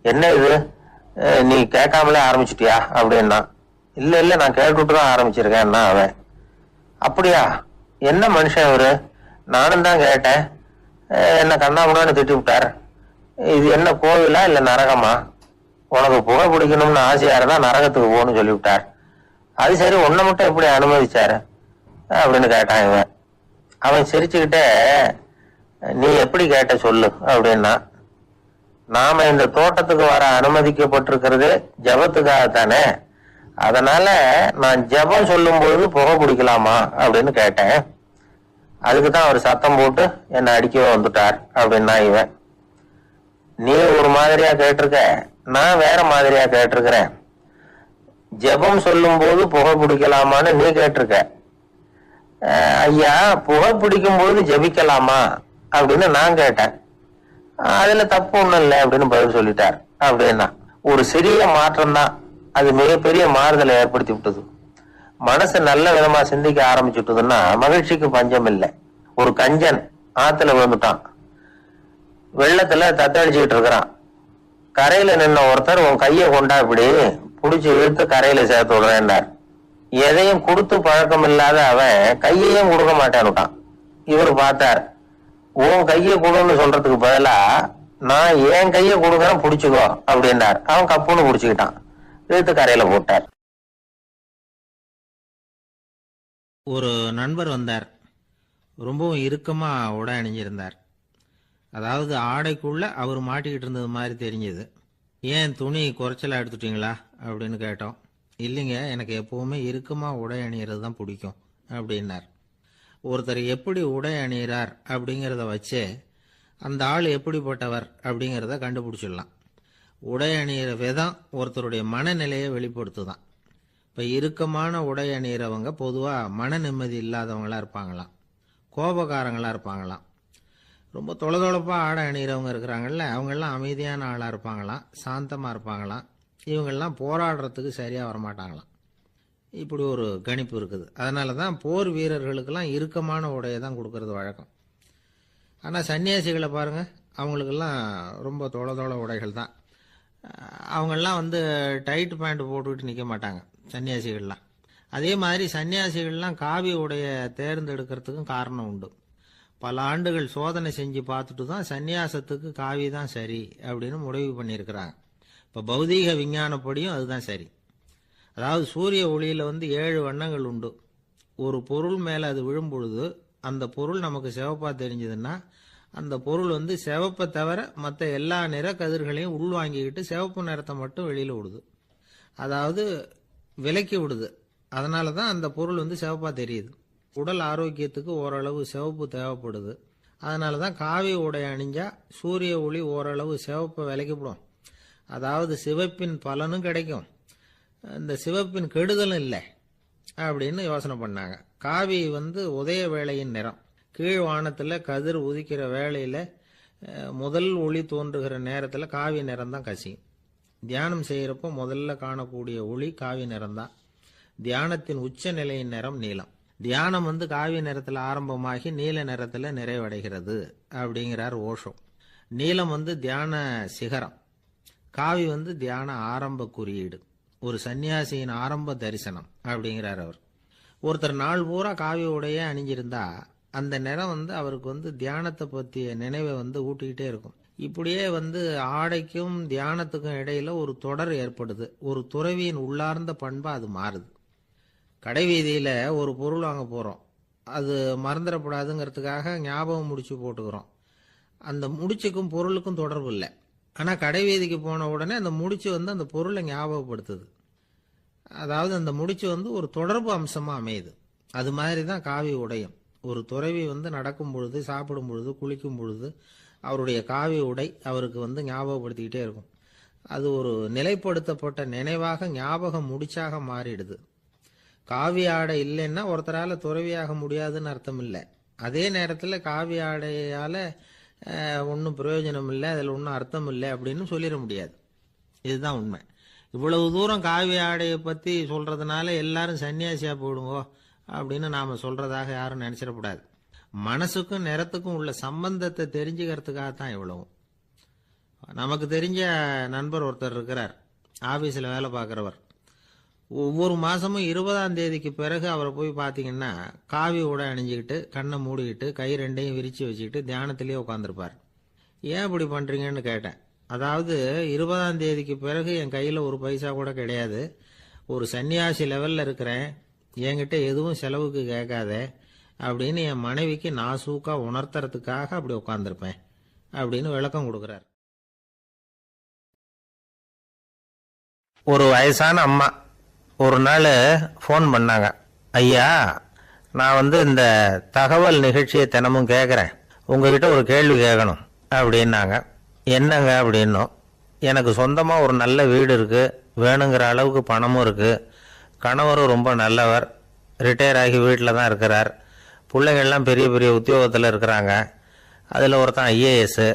என்ன இது, நீ கேட்காமலே ஆரம்பிச்சிட்டியா அப்படின்னா. இல்ல நான் கேட்டுட்டுதான் ஆரம்பிச்சிருக்கேன்னா அவன். அப்படியா, என்ன மனுஷன் இவரு, நானும் தான் கேட்டேன், என்ன கண்ணாமுடான்னு திட்டி விட்டார். இது என்ன கோவிலா இல்ல நரகமா? உனக்கு புகை பிடிக்கணும்னு ஆசையா இருந்தா நரகத்துக்கு போகணும்னு சொல்லிவிட்டார். அது சரி, உன்னை மட்டும் எப்படி அனுமதிச்சாரு அப்படின்னு கேட்டான் இவன். அவன் சிரிச்சுக்கிட்டே, நீ எப்படி கேட்ட சொல்லு அப்படின்னா. நாம இந்த தோட்டத்துக்கு வர அனுமதிக்கப்பட்டிருக்கிறது ஜபத்துக்காகத்தானே, அதனால நான் ஜபம் சொல்லும் பொழுது புகை பிடிக்கலாமா அப்படின்னு கேட்டேன். அதுக்குதான் அவர் சத்தம் போட்டு என்னை அடிக்கவே வந்துட்டார் அப்படின்னா இவன். நீ ஒரு மாதிரியா கேட்டிருக்க, நான் வேற மாதிரியா கேட்டிருக்கிறேன். ஜபம் சொல்லும் போது புகை பிடிக்கலாமான்னு நீ கேட்டிருக்க. ஐயா, புகை பிடிக்கும் போது ஜபிக்கலாமா அப்படின்னு நான் கேட்டேன். அதுல தப்பு ஒண்ணும் இல்லை அப்படின்னு பதில் சொல்லிட்டார். அப்படின்னா ஒரு சிறிய மாற்றம் தான் அது மிகப்பெரிய மாறுதலை ஏற்படுத்தி விட்டது. மனசு நல்ல விதமா சிந்திக்க ஆரம்பிச்சுட்டதுன்னா மகிழ்ச்சிக்கு பஞ்சம் இல்லை. ஒரு கஞ்சன் ஆத்துல விழுந்துட்டான், வெள்ளத்துல தத்தடிச்சுக்கிட்டு இருக்கிறான். கரையில நின்ன ஒருத்தர் உன் கைய கொண்டா இப்படி புடிச்சு இழுத்து கரையில சேர்த்து விடுறேன்னார். எதையும் கொடுத்து பழக்கம் இல்லாத அவன் கையையும் கொடுக்க மாட்டேன்னுட்டான். இவர் பார்த்தார், உன் கைய கொடுன்னு சொல்றதுக்கு பதிலா நான் என் கைய கொடுக்கறேன் புடிச்சுக்கோ அப்படின்னார். அவன் கப்புன்னு புடிச்சுக்கிட்டான், இழுத்து கரையில போட்டார். ஒரு நண்பர் வந்தார். ரொம்பவும் இறுக்கமா உடை அணிஞ்சிருந்தார். அதாவது ஆடைக்குள்ள அவர் மாட்டிக்கிட்டு இருந்தது மாதிரி தெரிஞ்சது. ஏன் துணி குறைச்சலா எடுத்துட்டீங்களா அப்படின்னு கேட்டோம். இல்லைங்க, எனக்கு எப்பவுமே இறுக்கமா உடை அணிகிறது தான் பிடிக்கும் அப்படின்னார். ஒருத்தர் எப்படி உடை அணிகிறார் அப்படிங்கிறத வச்சே அந்த ஆள் எப்படிப்பட்டவர் அப்படிங்கிறத கண்டுபிடிச்சிடலாம். உடை அணிகிற விதம் ஒருத்தருடைய மனநிலையை வெளிப்படுத்துதான். இப்போ இறுக்கமான உடை அணிகிறவங்க பொதுவாக மன நிம்மதி இல்லாதவங்களா இருப்பாங்களாம், கோபக்காரங்களாக இருப்பாங்களாம். ரொம்ப தொலைதொலைப்பாக ஆடை அணிகிறவங்க இருக்கிறாங்கல்ல, அவங்கெல்லாம் அமைதியான ஆளாக இருப்பாங்களாம், சாந்தமாக இருப்பாங்களாம். இவங்கெல்லாம் போராடுறதுக்கு சரியாக வரமாட்டாங்களாம். இப்படி ஒரு கணிப்பு இருக்குது. அதனால தான் போர் வீரர்களுக்கெல்லாம் இறுக்கமான உடையை தான் கொடுக்கறது வழக்கம். ஆனால் சன்னியாசிகளை பாருங்கள், அவங்களுக்கெல்லாம் ரொம்ப தொலை உடைகள் தான். அவங்கெல்லாம் டைட் பேண்ட் போட்டுக்கிட்டு நிற்க மாட்டாங்க சன்னியாசிகள்லாம். அதே மாதிரி சன்னியாசிகள்லாம் காவி உடையை தேர்ந்தெடுக்கிறதுக்கும் காரணம் உண்டு. பல ஆண்டுகள் சோதனை செஞ்சு பார்த்துட்டு தான் சன்னியாசத்துக்கு காவி தான் சரி அப்படின்னு முடிவு பண்ணியிருக்கிறாங்க. இப்போ பௌதீக விஞ்ஞானப்படியும் அதுதான் சரி. அதாவது சூரிய ஒளியில் 7 வண்ணங்கள் உண்டு. ஒரு பொருள் மேலே அது விழும் பொழுது அந்த பொருள் நமக்கு சிவப்பாக தெரிஞ்சதுன்னா அந்த பொருள் சிவப்பை தவிர மற்ற எல்லா நிற கதிர்களையும் உள்வாங்கிக்கிட்டு சிவப்பு நிறத்தை மட்டும் வெளியில் விடுது. அதாவது விலக்கி விடுது. அதனால தான் அந்த பொருள் சிவப்பாக தெரியுது. உடல் ஆரோக்கியத்துக்கு ஓரளவு சிவப்பு தேவைப்படுது. அதனால தான் காவி உடை அணிஞ்சா சூரிய ஒளி ஓரளவு சிவப்பை விலக்கிவிடும். அதாவது சிவப்பின் பலனும் கிடைக்கும், இந்த சிவப்பின் கெடுதலும் இல்லை அப்படின்னு யோசனை பண்ணாங்க. காவி உதய வேளையின் நிறம். கீழ் வானத்தில் கதிர் உதிக்கிற வேளையில் முதல் ஒளி தோன்றுகிற நேரத்தில் காவி நிறம் தான் கசியும். தியானம் செய்கிறப்போ முதல்ல காணக்கூடிய ஒளி காவி நிறம்தான். தியானத்தின் உச்ச நிலையின் நிறம் நீலம். தியானம் காவி நிறத்தில் ஆரம்பமாகி நீல நிறத்தில் நிறைவடைகிறது அப்படிங்கிறார் ஓஷோ. நீலம் தியான சிகரம், காவி தியான ஆரம்ப குறியீடு, ஒரு சன்னியாசியின் ஆரம்ப தரிசனம் அப்படிங்கிறார் அவர். ஒருத்தர் நாள் பூரா காவி உடைய அணிஞ்சிருந்தா அந்த நிறம் அவருக்கு தியானத்தை பற்றிய நினைவை ஊட்டிக்கிட்டே இருக்கும். இப்படியே ஆடைக்கும் தியானத்துக்கும் இடையில ஒரு தொடர் ஏற்படுது. ஒரு துறவியின் உள்ளார்ந்த பண்பா அது மாறுது. கடை வீதியில் ஒரு பொருள் வாங்க போகிறோம், அது மறந்துடக்கூடாதுங்கிறதுக்காக ஞாபகம் முடிச்சு போட்டுக்கிறோம். அந்த முடிச்சுக்கும் பொருளுக்கும் தொடர்பு இல்லை. ஆனால் கடை வீதிக்கு போன உடனே அந்த முடிச்சு அந்த பொருளை ஞாபகப்படுத்துது. அதாவது அந்த முடிச்சு ஒரு தொடர்பு அம்சமாக அமையுது. அது மாதிரி தான் காவி உடையும். ஒரு துறவி நடக்கும் பொழுது, சாப்பிடும் பொழுது, குளிக்கும் பொழுது அவருடைய காவி உடை அவருக்கு ஞாபகப்படுத்திக்கிட்டே இருக்கும். அது ஒரு நிலைப்படுத்தப்பட்ட நினைவாக ஞாபக முடிச்சாக மாறிடுது. காவி ஆடை இல்லைன்னா ஒருத்தரால் துறவியாக முடியாதுன்னு அர்த்தம் இல்லை. அதே நேரத்தில் காவி ஆடையால் ஒன்றும் பிரயோஜனம் இல்லை, அதில் ஒன்றும் அர்த்தம் இல்லை அப்படின்னு சொல்லிட முடியாது. இதுதான் உண்மை. இவ்வளவு தூரம் காவி ஆடையை பற்றி சொல்கிறதுனால எல்லாரும் சன்னியாசியாக போயிடுங்கோ அப்படின்னு நாம் சொல்கிறதாக யாரும் நினச்சிடக்கூடாது. மனசுக்கும் நிறத்துக்கும் உள்ள சம்பந்தத்தை தெரிஞ்சுக்கிறதுக்காகத்தான் இவ்வளவும். நமக்கு தெரிஞ்ச நண்பர் ஒருத்தர் இருக்கிறார், ஆஃபீஸில் வேலை பார்க்குறவர். ஒவ்வொரு மாதமும் 20ஆம் தேதிக்கு பிறகு அவரை போய் பார்த்தீங்கன்னா காவி உடை அணிஞ்சிக்கிட்டு, கண்ணை மூடிக்கிட்டு, கை ரெண்டையும் விரித்து வச்சுக்கிட்டு தியானத்திலேயே உட்காந்துருப்பார். ஏன் இப்படி பண்ணுறீங்கன்னு கேட்டேன். அதாவது 20ஆம் தேதிக்கு பிறகு என் கையில் ஒரு பைசா கூட கிடையாது, ஒரு சன்னியாசி லெவலில் இருக்கிறேன், என்கிட்ட எதுவும் செலவுக்கு கேட்காத அப்படின்னு என் மனைவிக்கு நாசூக்கா உணர்த்துறதுக்காக அப்படி உட்காந்துருப்பேன் அப்படின்னு விளக்கம் கொடுக்குறார். ஒரு வயசான அம்மா ஒரு நாள் ஃபோன் பண்ணாங்க. ஐயா, நான் இந்த தகவல் நிகழ்ச்சியை தினமும் கேட்குறேன், உங்ககிட்ட ஒரு கேள்வி கேட்கணும் அப்படின்னாங்க. என்னங்க அப்படின்னோம். எனக்கு சொந்தமாக ஒரு நல்ல வீடு இருக்குது, வேணுங்கிற அளவுக்கு பணமும் இருக்குது, கணவரும் ரொம்ப நல்லவர், ரிட்டையர் ஆகி வீட்டில் தான் இருக்கிறார், பிள்ளைங்கள்லாம் பெரிய பெரிய உத்தியோகத்தில் இருக்கிறாங்க, அதில் ஒருத்தன் ஐஏஎஸ்,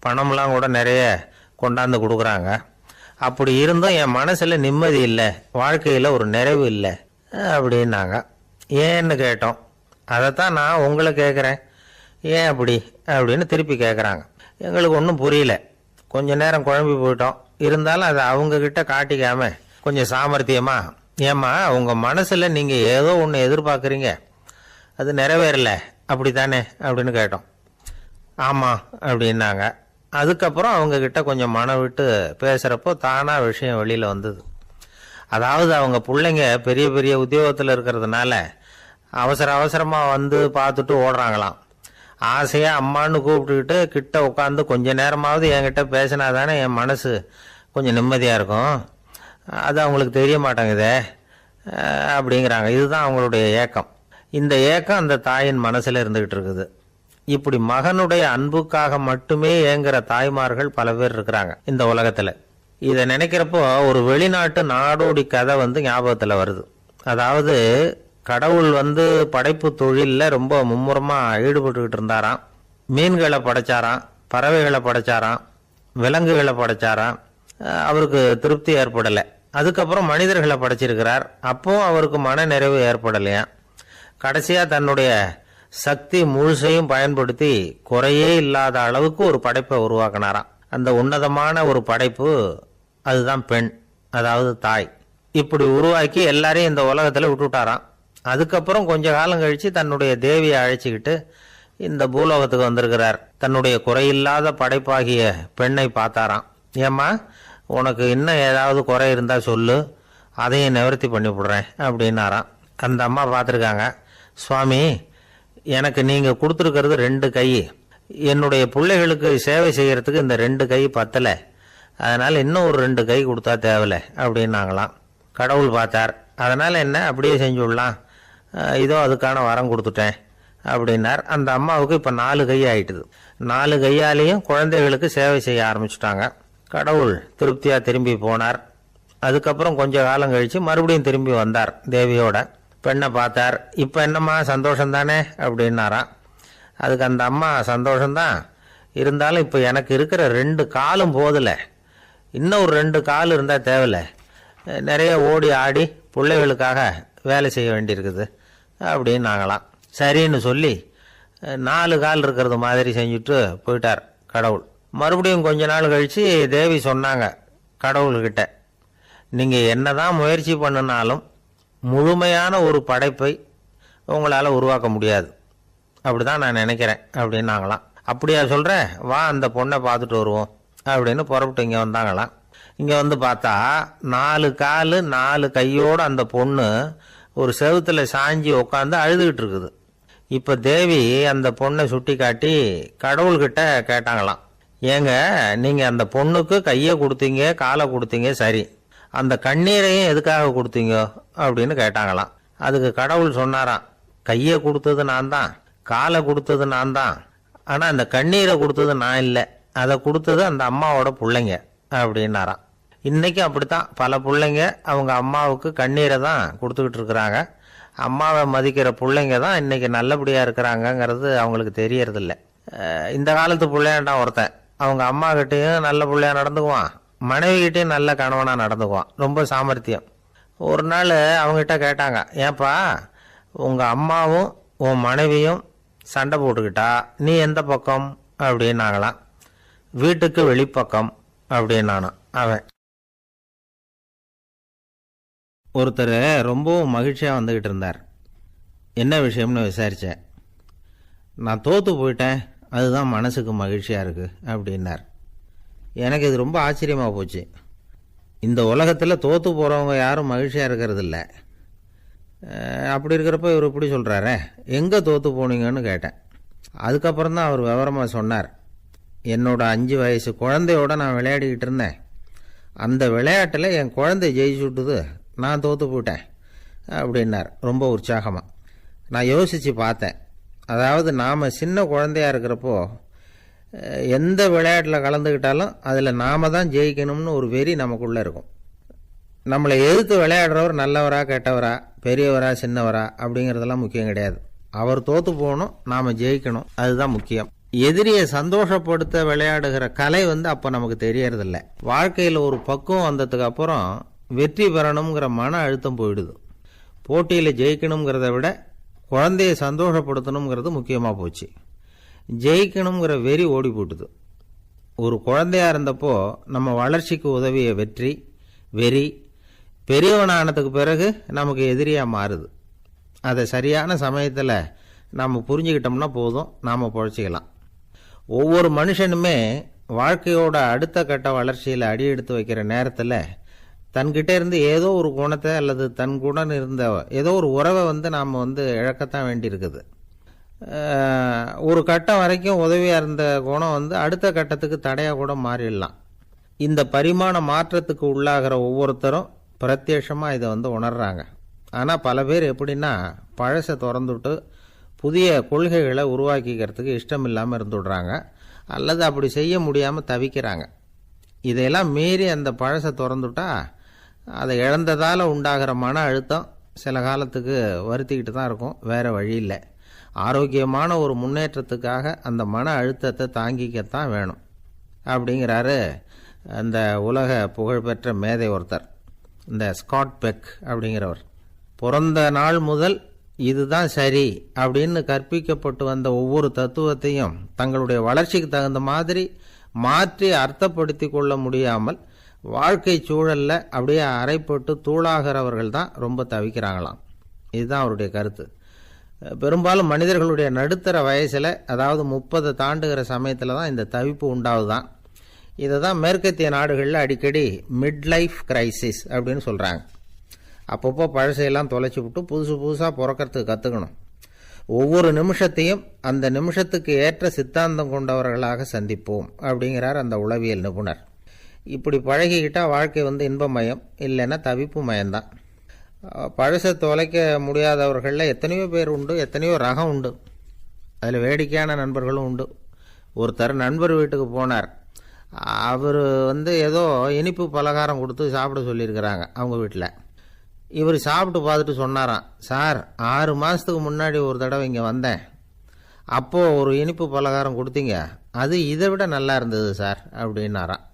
பணம்லாம் கூட நிறைய கொண்டாந்து கொடுக்குறாங்க. அப்படி இருந்தும் என் மனசில் நிம்மதி இல்லை, வாழ்க்கையில் ஒரு நிறைவு இல்லை அப்படின்னாங்க. ஏன்னு கேட்டோம். அதைத்தான் நான் உங்களை கேட்குறேன், ஏன் அப்படி அப்படின்னு திருப்பி கேட்குறாங்க. எங்களுக்கு ஒன்றும் புரியல, கொஞ்ச நேரம் குழம்பி போயிட்டோம். இருந்தாலும் அதை அவங்கக்கிட்ட காட்டிக்காம கொஞ்சம் சாமர்த்தியமா, ஏம்மா உங்கள் மனசில் நீங்கள் ஏதோ ஒன்று எதிர்பார்க்குறீங்க, அது நிறைவேறலை அப்படி தானே அப்படின்னு கேட்டோம். ஆமாம் அப்படின்னாங்க. அதுக்கப்புறம் அவங்கக்கிட்ட கொஞ்சம் மனம் விட்டு பேசுகிறப்போ தானாக விஷயம் வெளியில் வந்தது. அதாவது அவங்க பிள்ளைங்க பெரிய பெரிய உத்தியோகத்தில் இருக்கிறதுனால அவசரமாக பார்த்துட்டு ஓடுறாங்களாம். ஆசையாக அம்மான்னு கூப்பிட்டுக்கிட்டு கிட்ட உட்காந்து கொஞ்ச நேரமாவது என்கிட்ட பேசினா தானே என் மனசு கொஞ்சம் நிம்மதியாக இருக்கும். அது அவங்களுக்கு தெரிய மாட்டேங்குதே அப்படிங்கிறாங்க. இதுதான் அவங்களுடைய ஏக்கம். இந்த ஏக்கம் அந்த தாயின் மனசில் இருந்துக்கிட்டு இருக்குது. இப்படி மகனுடைய அன்புக்காக மட்டுமே ஏங்குற தாய்மார்கள் பல பேர் இருக்கிறாங்க இந்த உலகத்தில். இதை நினைக்கிறப்போ ஒரு வெளிநாட்டு நாடோடி கதை ஞாபகத்தில் வருது. அதாவது கடவுள் படைப்பு தொழிலில் ரொம்ப மும்முரமாக ஈடுபட்டுக்கிட்டு இருந்தாராம். மீன்களை படைச்சாராம், பறவைகளை படைச்சாராம், விலங்குகளை படைச்சாராம். அவருக்கு திருப்தி ஏற்படலை. அதுக்கப்புறம் மனிதர்களை படைச்சிருக்கிறார். அப்போவும் அவருக்கு மன நிறைவு ஏற்படலையா. கடைசியாக தன்னுடைய சக்தி முழுசையும் பயன்படுத்தி குறையே இல்லாத அளவுக்கு ஒரு படைப்பை உருவாக்கினாராம். அந்த உன்னதமான ஒரு படைப்பு அதுதான் பெண், அதாவது தாய். இப்படி உருவாக்கி எல்லாரையும் இந்த உலகத்தில் விட்டுட்டாராம். அதுக்கப்புறம் கொஞ்ச காலம் கழித்து தன்னுடைய தேவியை அழைச்சிக்கிட்டு இந்த பூலோகத்துக்கு வந்திருக்கிறார். தன்னுடைய குறையில்லாத படைப்பாகிய பெண்ணை பார்த்தாராம். ஏம்மா, உனக்கு இன்னும் ஏதாவது குறை இருந்தால் சொல்லு, அதையும் நிவர்த்தி பண்ணி விடுறேன் அப்படின்னாராம். அந்த அம்மா பார்த்துருக்காங்க. சுவாமி, எனக்கு நீங்கள் கொடுத்துருக்கிறது 2 கை, என்னுடைய பிள்ளைகளுக்கு சேவை செய்கிறதுக்கு இந்த 2 கை பத்தலை, அதனால் இன்னும் ஒரு 2 கை கொடுத்தா தேவலை அப்படின்னாங்களாம். கடவுள் பார்த்தார். அதனால் என்ன, அப்படியே செஞ்சு விடலாம், இதோ அதுக்கான வரம் கொடுத்துட்டேன் அப்படின்னார். அந்த அம்மாவுக்கு இப்போ 4 கை ஆயிட்டுது. 4 கையாலேயும் குழந்தைகளுக்கு சேவை செய்ய ஆரம்பிச்சுட்டாங்க. கடவுள் திருப்தியாக திரும்பி போனார். அதுக்கப்புறம் கொஞ்ச காலம் கழித்து மறுபடியும் திரும்பி வந்தார் தேவியோட. பெண்ணை பார்த்தார். இப்போ என்னம்மா சந்தோஷம் தானே அப்படின்னாராம். அதுக்கு அந்த அம்மா சந்தோஷம்தான், இருந்தாலும் இப்போ எனக்கு இருக்கிற 2 காலும் போதில்லை, இன்னும் ஒரு 2 கால் இருந்தால் தேவையில்லை, நிறைய ஓடி ஆடி பிள்ளைகளுக்காக வேலை செய்ய வேண்டியிருக்குது அப்படின்னாங்களாம். சரின்னு சொல்லி 4 கால் இருக்கிறது மாதிரி செஞ்சுட்டு போயிட்டார் கடவுள். மறுபடியும் கொஞ்ச நாள் கழித்து தேவி சொன்னாங்க கடவுள்கிட்ட, நீங்கள் என்னதான் முயற்சி பண்ணினாலும் முழுமையான ஒரு படைப்பை உங்களால் உருவாக்க முடியாது, அப்படி தான் நான் நினைக்கிறேன் அப்படின்னாங்களாம். அப்படியா சொல்கிறேன், வா அந்த பொண்ணை பார்த்துட்டு வருவோம் அப்படின்னு புறப்பட்டு இங்கே வந்தாங்களாம். இங்கே பார்த்தா 4 கால் 4 கையோடு அந்த பொண்ணு ஒரு செவுத்துல சாஞ்சி உட்காந்து அழுதுகிட்டு இருக்குது. இப்போ தேவி அந்த பொண்ணை சுட்டி காட்டி கடவுள்கிட்ட கேட்டாங்களாம், ஏங்க நீங்கள் அந்த பொண்ணுக்கு கையை கொடுத்தீங்க, காலை கொடுத்தீங்க, சரி, அந்த கண்ணீரையும் எதுக்காக கொடுத்தீங்க அப்படின்னு கேட்டாங்களாம். அதுக்கு கடவுள் சொன்னாராம், கையை கொடுத்தது நான் தான், காலை கொடுத்தது நான் தான், ஆனால் அந்த கண்ணீரை கொடுத்தது நான் இல்லை, அதை கொடுத்தது அந்த அம்மாவோட பிள்ளைங்க அப்படின்னாராம். இன்றைக்கும் அப்படித்தான் பல பிள்ளைங்க அவங்க அம்மாவுக்கு கண்ணீரை தான் கொடுத்துக்கிட்டு இருக்கிறாங்க. அம்மாவை மதிக்கிற பிள்ளைங்க தான் இன்றைக்கி நல்லபடியாக இருக்கிறாங்கங்கிறது அவங்களுக்கு தெரியறதில்ல. இந்த காலத்து பிள்ளையாண்டா ஒருத்தன் அவங்க அம்மா கிட்டேயும் நல்ல பிள்ளையா நடந்துக்குவான், மனைவிகிட்டையும் நல்ல கணவனாக நடந்துக்குவான், ரொம்ப சாமர்த்தியம். ஒரு நாள் அவங்ககிட்ட கேட்டாங்க, ஏன்பா உங்கள் அம்மாவும் உன் மனைவியும் சண்டை போட்டுக்கிட்டா நீ எந்த பக்கம் அப்படின்னாங்களாம். வீட்டுக்கு வெளிப்பக்கம் அப்படின்னானான் அவன். ஒருத்தர் ரொம்பவும் மகிழ்ச்சியாக வந்துக்கிட்டு இருந்தார். என்ன விஷயம்னு விசாரித்தேன். நான் தோற்று போயிட்டேன், அதுதான் மனசுக்கு மகிழ்ச்சியாக இருக்குது அப்படின்னார். எனக்கு இது ரொம்ப ஆச்சரியமாக போச்சு. இந்த உலகத்தில் தோற்று போகிறவங்க யாரும் மகிழ்ச்சியாக இருக்கிறதில்ல. அப்படி இருக்கிறப்ப இவர் இப்படி சொல்கிறாரே, எங்கே தோற்று போனீங்கன்னு கேட்டேன். அதுக்கப்புறம் தான் அவர் விவரமாக சொன்னார், என்னோட 5 வயசு குழந்தையோட நான் விளையாடிக்கிட்டு இருந்தேன், அந்த விளையாட்டில் என் குழந்தை ஜெயிச்சு விட்டுது, நான் தோற்று போயிட்டேன் அப்படின்னார் ரொம்ப உற்சாகமாக. நான் யோசித்து பார்த்தேன். அதாவது நாம் சின்ன குழந்தையாக இருக்கிறப்போ எந்த விளையாட்டில் கலந்துக்கிட்டாலும் அதில் நாம் தான் ஜெயிக்கணும்னு ஒரு வெறி நமக்குள்ளே இருக்கும். நம்மளை எதிர்த்து விளையாடுறவர் நல்லவரா கெட்டவரா, பெரியவரா சின்னவரா அப்படிங்கிறதெல்லாம் முக்கியம் கிடையாது. அவர் தோற்று போகணும், நாம் ஜெயிக்கணும், அதுதான் முக்கியம். எதிரியை சந்தோஷப்படுத்த விளையாடுகிற கலை அப்போ நமக்கு தெரியறதில்ல. வாழ்க்கையில் ஒரு பக்குவம் வந்ததுக்கு அப்புறம் வெற்றி பெறணுங்கிற மன அழுத்தம் போயிடுது. போட்டியில் ஜெயிக்கணுங்கிறத விட குழந்தையை சந்தோஷப்படுத்தணுங்கிறது முக்கியமாக போச்சு. ஜெயிக்கணுங்கிற வெறி ஓடி போட்டுது. ஒரு குழந்தையாக இருந்தப்போ நம்ம வளர்ச்சிக்கு உதவிய வெறி பெரியவனானதுக்கு பிறகு நமக்கு எதிரியாக மாறுது. அதை சரியான சமயத்தில் நாம் புரிஞ்சுக்கிட்டோம்னா போதும், நாம் பொழைச்சிக்கலாம். ஒவ்வொரு மனுஷனுமே வாழ்க்கையோட அடுத்த கட்ட வளர்ச்சியில் அடி எடுத்து வைக்கிற நேரத்தில் தன்கிட்ட இருந்து ஏதோ ஒரு குணத்தை அல்லது தன் குணம் இருந்த ஏதோ ஒரு உறவை நாம் இழக்கத்தான் வேண்டியிருக்குது. ஒரு கட்டம் வரைக்கும் உதவியாக இருந்த குணம் அடுத்த கட்டத்துக்கு தடையாக கூட மாறிடலாம். இந்த பரிமாண மாற்றத்துக்கு உள்ளாகிற ஒவ்வொருத்தரும் பிரத்யட்சமாக இதை உணர்றாங்க. ஆனால் பல பேர் எப்படின்னா பழசை திறந்துவிட்டு புதிய கொள்கைகளை உருவாக்கிக்கிறதுக்கு இஷ்டம் இல்லாமல் இருந்துடுறாங்க, அல்லது அப்படி செய்ய முடியாமல் தவிக்கிறாங்க. இதையெல்லாம் மீறி அந்த பழசை திறந்துட்டா அதை இழந்ததால் உண்டாகிற மன அழுத்தம் சில காலத்துக்கு வருத்திக்கிட்டு தான் இருக்கும், வேறு வழி இல்லை. ஆரோக்கியமான ஒரு முன்னேற்றத்துக்காக அந்த மன அழுத்தத்தை தாங்கிக்கத்தான் வேணும் அப்படிங்கிறாரு அந்த உலக புகழ்பெற்ற மேதை ஒருத்தர், இந்த ஸ்காட் பெக் அப்படிங்கிறவர். பிறந்த நாள் முதல் இதுதான் சரி அப்படின்னு கற்பிக்கப்பட்டு வந்த ஒவ்வொரு தத்துவத்தையும் தங்களுடைய வளர்ச்சிக்கு தகுந்த மாதிரி மாற்றி அர்த்தப்படுத்தி கொள்ள முடியாமல் வாழ்க்கை சூழலில் அப்படியே அரைப்பட்டு தூளாகிறவர்கள் தான் ரொம்ப தவிக்கிறாங்களாம். இதுதான் அவருடைய கருத்து. பெரும்பாலும் மனிதர்களுடைய நடுத்தர வயசில், அதாவது 30 தாண்டுகிற சமயத்தில் தான் இந்த தவிப்பு உண்டாகுதான். இதை தான் மேற்கத்திய நாடுகளில் அடிக்கடி மிட் லைஃப் கிரைசிஸ் அப்படின்னு சொல்கிறாங்க. அப்பப்போ பழசையெல்லாம் தொலைச்சி விட்டு புதுசாக பிறக்கிறதுக்கு கற்றுக்கணும். ஒவ்வொரு நிமிஷத்தையும் அந்த நிமிஷத்துக்கு ஏற்ற சித்தாந்தம் கொண்டவர்களாக சந்திப்போம் அப்படிங்கிறார் அந்த உளவியல் நிபுணர். இப்படி பழகிக்கிட்டால் வாழ்க்கை இன்பமயம், இல்லைன்னா தவிப்பு மயம்தான். பழசை தொலைக்க முடியாதவர்களில் எத்தனையோ பேர் உண்டு, எத்தனையோ ரகம் உண்டு. அதில் வேடிக்கையான நண்பர்களும் உண்டு. ஒருத்தர் நண்பர் வீட்டுக்கு போனார். அவர் ஏதோ இனிப்பு பலகாரம் கொடுத்து சாப்பிட சொல்லியிருக்கிறாங்க அவங்க வீட்டில். இவர் சாப்பிட்டு பார்த்துட்டு சொன்னாராம், சார் 6 மாதத்துக்கு முன்னாடி ஒரு தடவை இங்கே வந்தேன், அப்போது ஒரு இனிப்பு பலகாரம் கொடுத்தீங்க, அது இதை விட நல்லா இருந்தது சார் அப்படின்னாராம்.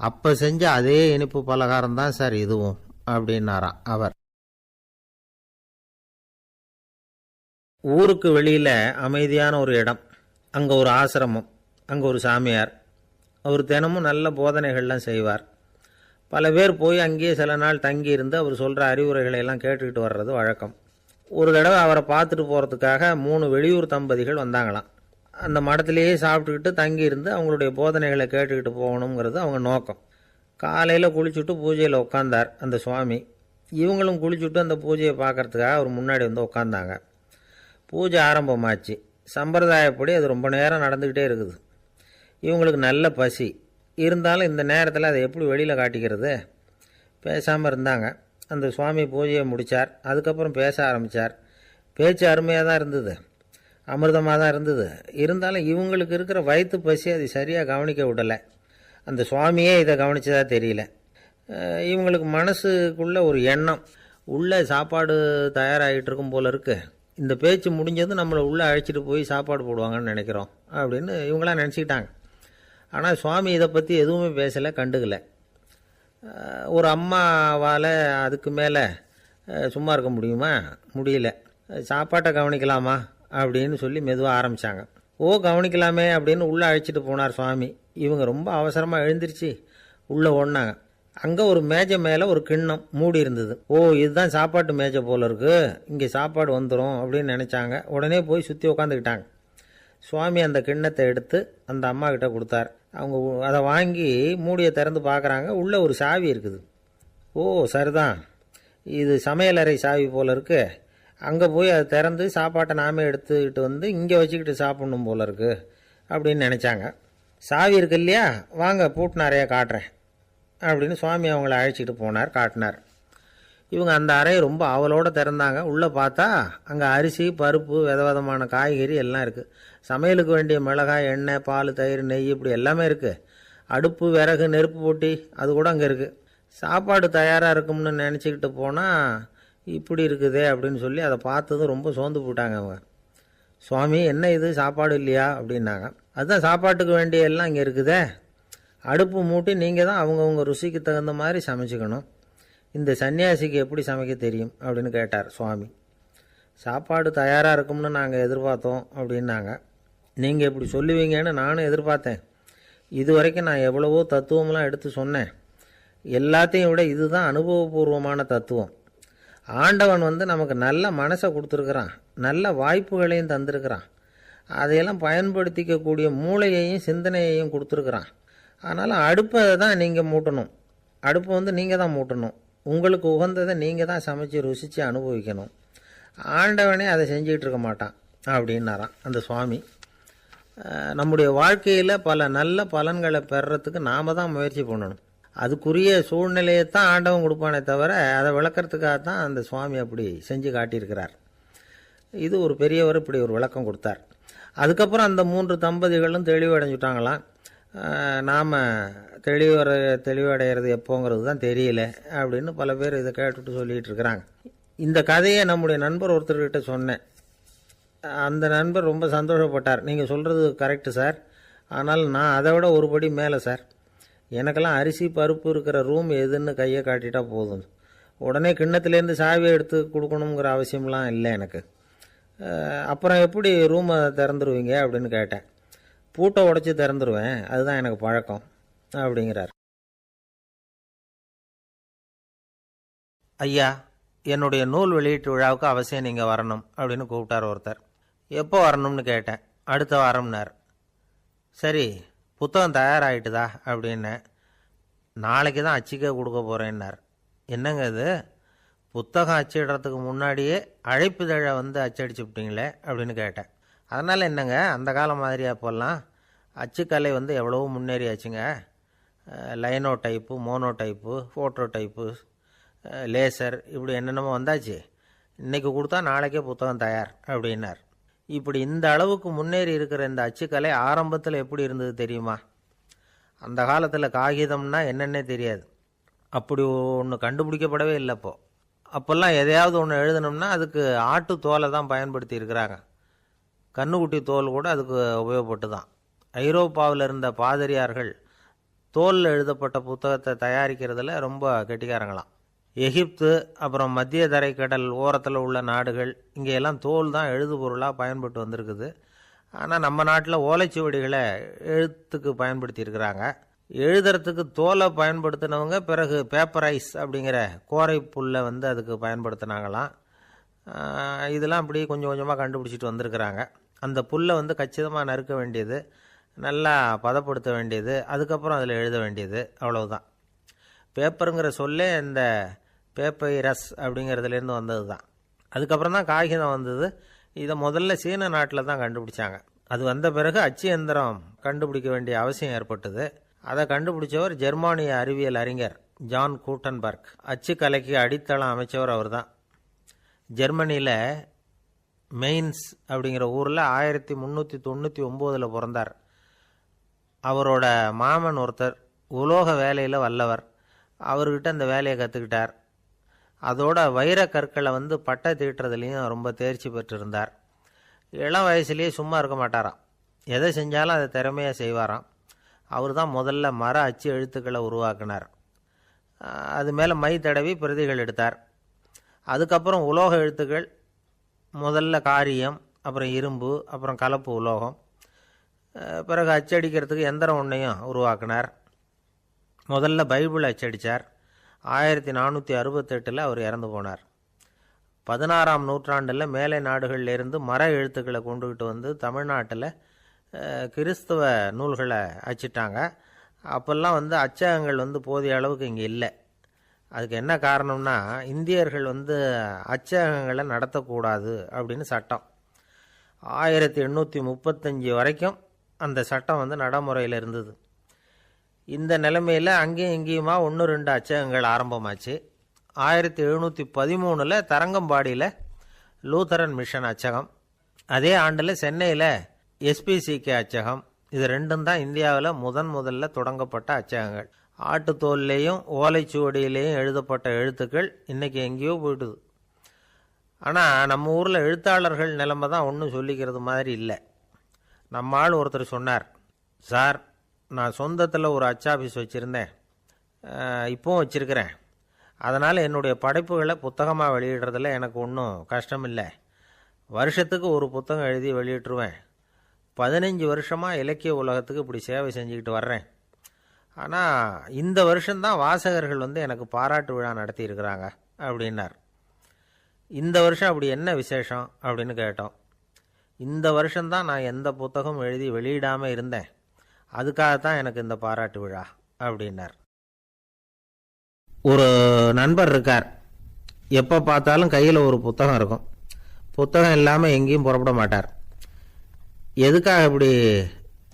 அப்போ செஞ்ச அதே இனிப்பு பலகாரம் தான் சார் இதுவும் அப்படின்னாராம் அவர். ஊருக்கு வெளியில் அமைதியான ஒரு இடம், அங்கே ஒரு ஆசிரமம், அங்கே ஒரு சாமியார். அவர் தினமும் நல்ல போதனைகள்லாம் செய்வார். பல பேர் போய் அங்கேயே சில நாள் தங்கி இருந்து அவர் சொல்கிற அறிவுரைகளை எல்லாம் கேட்டுக்கிட்டு வர்றது வழக்கம். ஒரு தடவை அவரை பார்த்துட்டு போகிறதுக்காக 3 வெளியூர் தம்பதிகள் வந்தாங்களாம். அந்த மடத்திலேயே சாப்பிட்டுக்கிட்டு தங்கி இருந்து அவங்களுடைய போதனைகளை கேட்டுக்கிட்டு போகணுங்கிறது அவங்க நோக்கம். காலையில் குளிச்சுட்டு பூஜையில் உட்காந்தார் அந்த சுவாமி. இவங்களும் குளிச்சுட்டு அந்த பூஜையை பார்க்கறதுக்காக அவர் முன்னாடி உட்காந்தாங்க. பூஜை ஆரம்பமாச்சு. சம்பிரதாயப்படி அது ரொம்ப நேரம் நடந்துக்கிட்டே இருக்குது. இவங்களுக்கு நல்ல பசி இருந்தாலும் இந்த நேரத்தில் அதை எப்படி வெளியில் காட்டிக்கிறது? பேசாமல் இருந்தாங்க. அந்த சுவாமி பூஜையை முடித்தார். அதுக்கப்புறம் பேச ஆரம்பித்தார். பேச்சு அருமையாக தான் இருந்தது, அமிர்தமாக தான் இருந்தது. இருந்தாலும் இவங்களுக்கு இருக்கிற வயிற்று பசி அது சரியாக கவனிக்க விடலை. அந்த சுவாமியே இதை கவனித்ததா தெரியல. இவங்களுக்கு மனசுக்குள்ளே ஒரு எண்ணம், உள்ளே சாப்பாடு தயாராகிட்டு இருக்கும் போல இருக்குது, இந்த பேச்சு முடிஞ்சது நம்மளை உள்ளே அழைச்சிட்டு போய் சாப்பாடு போடுவாங்கன்னு நினைக்கிறோம் அப்படின்னு இவங்களாம் நினச்சிக்கிட்டாங்க. ஆனால் சுவாமி இதை பற்றி எதுவுமே பேசலை, கண்டுக்கலை. ஒரு அம்மாவால் அதுக்கு மேலே சும்மா இருக்க முடியுமா? முடியல. சாப்பாட்டை கவனிக்கலாமா அப்படின்னு சொல்லி மெதுவாக ஆரம்பித்தாங்க. கவனிக்கலாமே அப்படின்னு உள்ளே அழைச்சிட்டு போனார் சுவாமி. இவங்க ரொம்ப அவசரமாக எழுந்திருச்சு உள்ளே ஓடினாங்க. அங்கே ஒரு மேஜை மேலே ஒரு கிண்ணம் மூடி இருந்தது. இதுதான் சாப்பாட்டு மேஜை போல இருக்குது, இங்கே சாப்பாடு வந்துடும் அப்படின்னு நினச்சாங்க. உடனே போய் சுற்றி உட்காந்துக்கிட்டாங்க. சுவாமி அந்த கிண்ணத்தை எடுத்து அந்த அம்மா கிட்ட கொடுத்தார். அவங்க அதை வாங்கி மூடியை திறந்து பார்க்குறாங்க. உள்ளே ஒரு சாவி இருக்குது. சரிதான், இது சமையலறை சாவி போல் இருக்குது, அங்கே போய் அதை திறந்து சாப்பாட்டை நாமே எடுத்துக்கிட்டு இங்கே வச்சுக்கிட்டு சாப்பிட்ணும் போல இருக்குது அப்படின்னு நினச்சாங்க. சாவி இருக்கு இல்லையா, வாங்க பூட்டு நிறையா காட்டுறேன் அப்படின்னு சுவாமி அவங்கள அழைச்சிட்டு போனார், காட்டினார். இவங்க அந்த அறையை ரொம்ப ஆவலோடு திறந்தாங்க. உள்ளே பார்த்தா அங்கே அரிசி, பருப்பு, விதவிதமான காய்கறி எல்லாம் இருக்குது. சமையலுக்கு வேண்டிய மிளகாய், எண்ணெய், பால், தயிர், நெய் இப்படி எல்லாமே இருக்குது. அடுப்பு, விறகு, நெருப்பு போட்டி அது கூட அங்கே இருக்குது. சாப்பாடு தயாராக இருக்கும்னு நினச்சிக்கிட்டு போனால் இப்படி இருக்குதே அப்படின்னு சொல்லி அதை பார்த்ததும் ரொம்ப சோர்ந்து போட்டாங்க அவங்க. சுவாமி, என்ன இது சாப்பாடு இல்லையா அப்படின்னாங்க. அதுதான் சாப்பாட்டுக்கு வேண்டிய எல்லாம் இங்கே இருக்குதே. அடுப்பு மூட்டி நீங்கள் தான் அவங்கவுங்க ருசிக்கு தகுந்த மாதிரி சமைச்சிக்கணும். இந்த சன்னியாசிக்கு எப்படி சமைக்க தெரியும் அப்படின்னு கேட்டார் சுவாமி. சாப்பாடு தயாராக இருக்கும்னு நாங்கள் எதிர்பார்த்தோம் அப்படின்னாங்க. நீங்கள் இப்படி சொல்லுவீங்கன்னு நானும் எதிர்பார்த்தேன். இது வரைக்கும் நான் எவ்வளவோ தத்துவம்லாம் எடுத்து சொன்னேன். எல்லாத்தையும் விட இதுதான் அனுபவபூர்வமான தத்துவம். ஆண்டவன் நமக்கு நல்ல மனசை கொடுத்துருக்குறான், நல்ல வாய்ப்புகளையும் தந்திருக்கிறான், அதையெல்லாம் பயன்படுத்திக்கக்கூடிய மூளையையும் சிந்தனையையும் கொடுத்துருக்குறான். அதனால் அடுப்பை தான் நீங்கள் மூட்டணும். அடுப்பை நீங்கள் தான் மூட்டணும். உங்களுக்கு உகந்ததை நீங்கள் தான் சமைச்சு ருசித்து அனுபவிக்கணும். ஆண்டவனே அதை செஞ்சுக்கிட்டு இருக்க மாட்டான் அப்படின்னாராம் அந்த சுவாமி. நம்முடைய வாழ்க்கையில் பல நல்ல பலன்களை பெறுறதுக்கு நாம் தான் முயற்சி பண்ணணும். அதுக்குரிய சூழ்நிலையை தான் ஆண்டவன் கொடுப்பானே தவிர அதை விளக்கிறதுக்காக தான் அந்த சுவாமி அப்படி செஞ்சு காட்டியிருக்கிறார். இது ஒரு பெரியவர் இப்படி ஒரு விளக்கம் கொடுத்தார். அதுக்கப்புறம் அந்த 3 தம்பதிகளும் தெளிவடைஞ்சுட்டாங்களாம். நாம் தெளிவடைகிறது எப்போங்கிறது தான் தெரியல அப்படின்னு பல பேர் இதை கேட்டுட்டு சொல்லிகிட்டு இருக்கிறாங்க. இந்த கதையை நம்முடைய நண்பர் ஒருத்தர்கிட்ட சொன்னேன். அந்த நண்பர் ரொம்ப சந்தோஷப்பட்டார். நீங்கள் சொல்கிறது கரெக்டு சார், ஆனால் நான் அதை விட ஒரு படி மேலே சார். எனக்கெல்லாம் அரிசி, பருப்பு இருக்கிற ரூம் எதுன்னு கையை காட்டிட்டா போதும். உடனே கிண்ணத்துலேருந்து சாவியை எடுத்து கொடுக்கணுங்கிற அவசியம்லாம் இல்லை எனக்கு. அப்புறம் எப்படி ரூமை திறந்துருவீங்க அப்படின்னு கேட்டேன். பூட்டை உடச்சி திறந்துருவேன், அதுதான் எனக்கு பழக்கம் அப்படிங்கிறார். ஐயா, என்னுடைய நூல் வெளியீட்டு விழாவுக்கு அவசியம் நீங்கள் வரணும் அப்படின்னு கூப்பிட்டார் ஒருத்தர். எப்போ வரணும்னு கேட்டேன். அடுத்த வாரம்னார். சரி, புத்தகம் தயாராகிட்டுதா அப்படின்னு. நாளைக்கு தான் அச்சிக்க கொடுக்க போகிறேன்னார். என்னங்க இது, புத்தகம் அச்சிடுறதுக்கு முன்னாடியே அழைப்புதழை அச்சடிச்சு விட்டீங்களே அப்படின்னு கேட்டேன். அதனால் என்னங்க, அந்த காலம் மாதிரியா அப்போல்லாம் அச்சுக்கலை எவ்வளவோ முன்னேறியாச்சுங்க. Linotype, monotype, phototype, laser இப்படி என்னென்னமோ வந்தாச்சு. இன்றைக்கி கொடுத்தா நாளைக்கே புத்தகம் தயார் அப்படின்னார். இப்படி இந்த அளவுக்கு முன்னேறி இருக்கிற இந்த அச்சுக்கலை ஆரம்பத்தில் எப்படி இருந்தது தெரியுமா? அந்த காலத்தில் காகிதம்னா என்னென்னே தெரியாது. அப்படி ஒன்று கண்டுபிடிக்கப்படவே இல்லை. அப்போல்லாம் எதையாவது ஒன்று எழுதணும்னா அதுக்கு ஆட்டு தோலை தான் பயன்படுத்தி இருக்கிறாங்க. கண்ணுக்குட்டி தோல் கூட அதுக்கு உபயோகப்பட்டு தான். ஐரோப்பாவில் இருந்த பாதிரியார்கள் தோலில் எழுதப்பட்ட புத்தகத்தை தயாரிக்கிறதுல ரொம்ப கெட்டிக்காரங்களாம். எகிப்து, அப்புறம் மத்திய தரைக்கடல் ஓரத்தில் உள்ள நாடுகள், இங்கெல்லாம் தோல் தான் எழுதுபொருளாக பயன்பட்டு வந்திருக்குது. ஆனால் நம்ம நாட்டில் ஓலைச்சுவடிகளை எழுத்துக்கு பயன்படுத்தியிருக்கிறாங்க. எழுதுறதுக்கு தோலை பயன்படுத்தினவங்க பிறகு பேப்பரைஸ் அப்படிங்கிற கோரை புல்லை அதுக்கு பயன்படுத்தினாங்களாம். இதெல்லாம் அப்படி கொஞ்சம் கொஞ்சமாக கண்டுபிடிச்சிட்டு வந்திருக்கிறாங்க. அந்த புல்லை கச்சிதமாக நறுக்க வேண்டியது, நல்லா பதப்படுத்த வேண்டியது, அதுக்கப்புறம் அதில் எழுத வேண்டியது, அவ்வளவுதான். பேப்பருங்கிற சொல்லே இந்த பேப்பைரஸ் அப்படிங்கிறதுலேருந்து வந்தது தான். அதுக்கப்புறம் தான் காகிதம் வந்தது. இதை முதல்ல சீன நாட்டில் தான் கண்டுபிடிச்சாங்க. அது வந்த பிறகு அச்சு எந்திரம் கண்டுபிடிக்க வேண்டிய அவசியம் ஏற்பட்டது. அதை கண்டுபிடிச்சவர் ஜெர்மானிய அறிவியல் அறிஞர் ஜான் கூட்டன்பர்க். அச்சு கலைக்கு அடித்தளம் அமைச்சவர் அவர் தான். ஜெர்மனியில் மெயின்ஸ் அப்படிங்கிற ஊரில் 1399 பிறந்தார். அவரோட மாமன் ஒருத்தர் உலோக வேலையில் வல்லவர். அவர்கிட்ட அந்த வேலையை கற்றுக்கிட்டார். அதோட வைர கற்களை பட்டை தீட்டுறதுலேயும் ரொம்ப தேர்ச்சி பெற்றிருந்தார். இளம் வயசுலேயே சும்மா இருக்க மாட்டாராம். எதை செஞ்சாலும் அதை திறமையாக செய்வாராம். அவர் தான் முதல்ல மர அச்சு எழுத்துக்களை உருவாக்கினார். அது மேலே மை தடவி பிரதிகள் எடுத்தார். அதுக்கப்புறம் உலோக எழுத்துக்கள், முதல்ல காரியம், அப்புறம் இரும்பு, அப்புறம் கலப்பு உலோகம், பிறகு அச்சடிக்கிறதுக்கு எந்திரம் ஒன்றையும் உருவாக்கினார். முதல்ல பைபிள் அச்சடித்தார். 1468 அவர் இறந்து போனார். 16ஆம் நூற்றாண்டில் மேலை நாடுகளிலிருந்து மர எழுத்துக்களை கொண்டுகிட்டு தமிழ்நாட்டில் கிறிஸ்தவ நூல்களை அச்சிட்டாங்க. அப்போல்லாம் அச்சகங்கள் போதிய அளவுக்கு இங்கே இல்லை. அதுக்கு என்ன காரணம்னா, இந்தியர்கள் அச்சகங்களை நடத்தக்கூடாது அப்படின்னு சட்டம். 1835 வரைக்கும் அந்த சட்டம் நடைமுறையில் இருந்தது. இந்த நிலைமையில் அங்கேயும் இங்கேயுமா 1-2 அச்சகங்கள் ஆரம்பமாச்சு. 1713 தரங்கம்பாடியில் லூத்தரன் மிஷன் அச்சகம், அதே ஆண்டில் சென்னையில் SPCK அச்சகம். இது ரெண்டும் தான் இந்தியாவில் முதல்ல தொடங்கப்பட்ட அச்சகங்கள். ஆட்டுத்தோல்லையும் ஓலைச்சுவடியிலையும் எழுதப்பட்ட எழுத்துக்கள் இன்றைக்கி எங்கேயோ போயிடுது. ஆனால் நம்ம ஊரில் எழுத்தாளர்கள் நிலைமை தான் ஒன்றும் சொல்லிக்கிறது மாதிரி இல்லை. நம்ம ஆள் ஒருத்தர் சொன்னார், சார் நான் சொந்தத்தில் ஒரு அச்சாபீஸ் வச்சுருந்தேன், இப்போவும் வச்சுருக்கிறேன். அதனால் என்னுடைய படைப்புகளை புத்தகமாக வெளியிடுறதில் எனக்கு ஒன்றும் கஷ்டம் இல்லை. வருஷத்துக்கு ஒரு புத்தகம் எழுதி வெளியிட்டுருவேன். 15 வருஷமாக இலக்கிய உலகத்துக்கு இப்படி சேவை செஞ்சுக்கிட்டு வர்றேன். ஆனால் இந்த வருஷம்தான் வாசகர்கள் எனக்கு பாராட்டு விழா நடத்தியிருக்கிறாங்க அப்படின்னார். இந்த வருஷம் அப்படி என்ன விசேஷம் அப்படின்னு கேட்டோம். இந்த வருஷம்தான் நான் எந்த புத்தகம் எழுதி வெளியிடாமல் இருந்தேன், அதுக்காகத்தான் எனக்கு இந்த பாராட்டு விழா அப்படின்னார். ஒரு நண்பர் இருக்கார், எப்போ பார்த்தாலும் கையில் ஒரு புத்தகம் இருக்கும். புத்தகம் இல்லாமல் எங்கேயும் புறப்பட மாட்டார். எதுக்காக இப்படி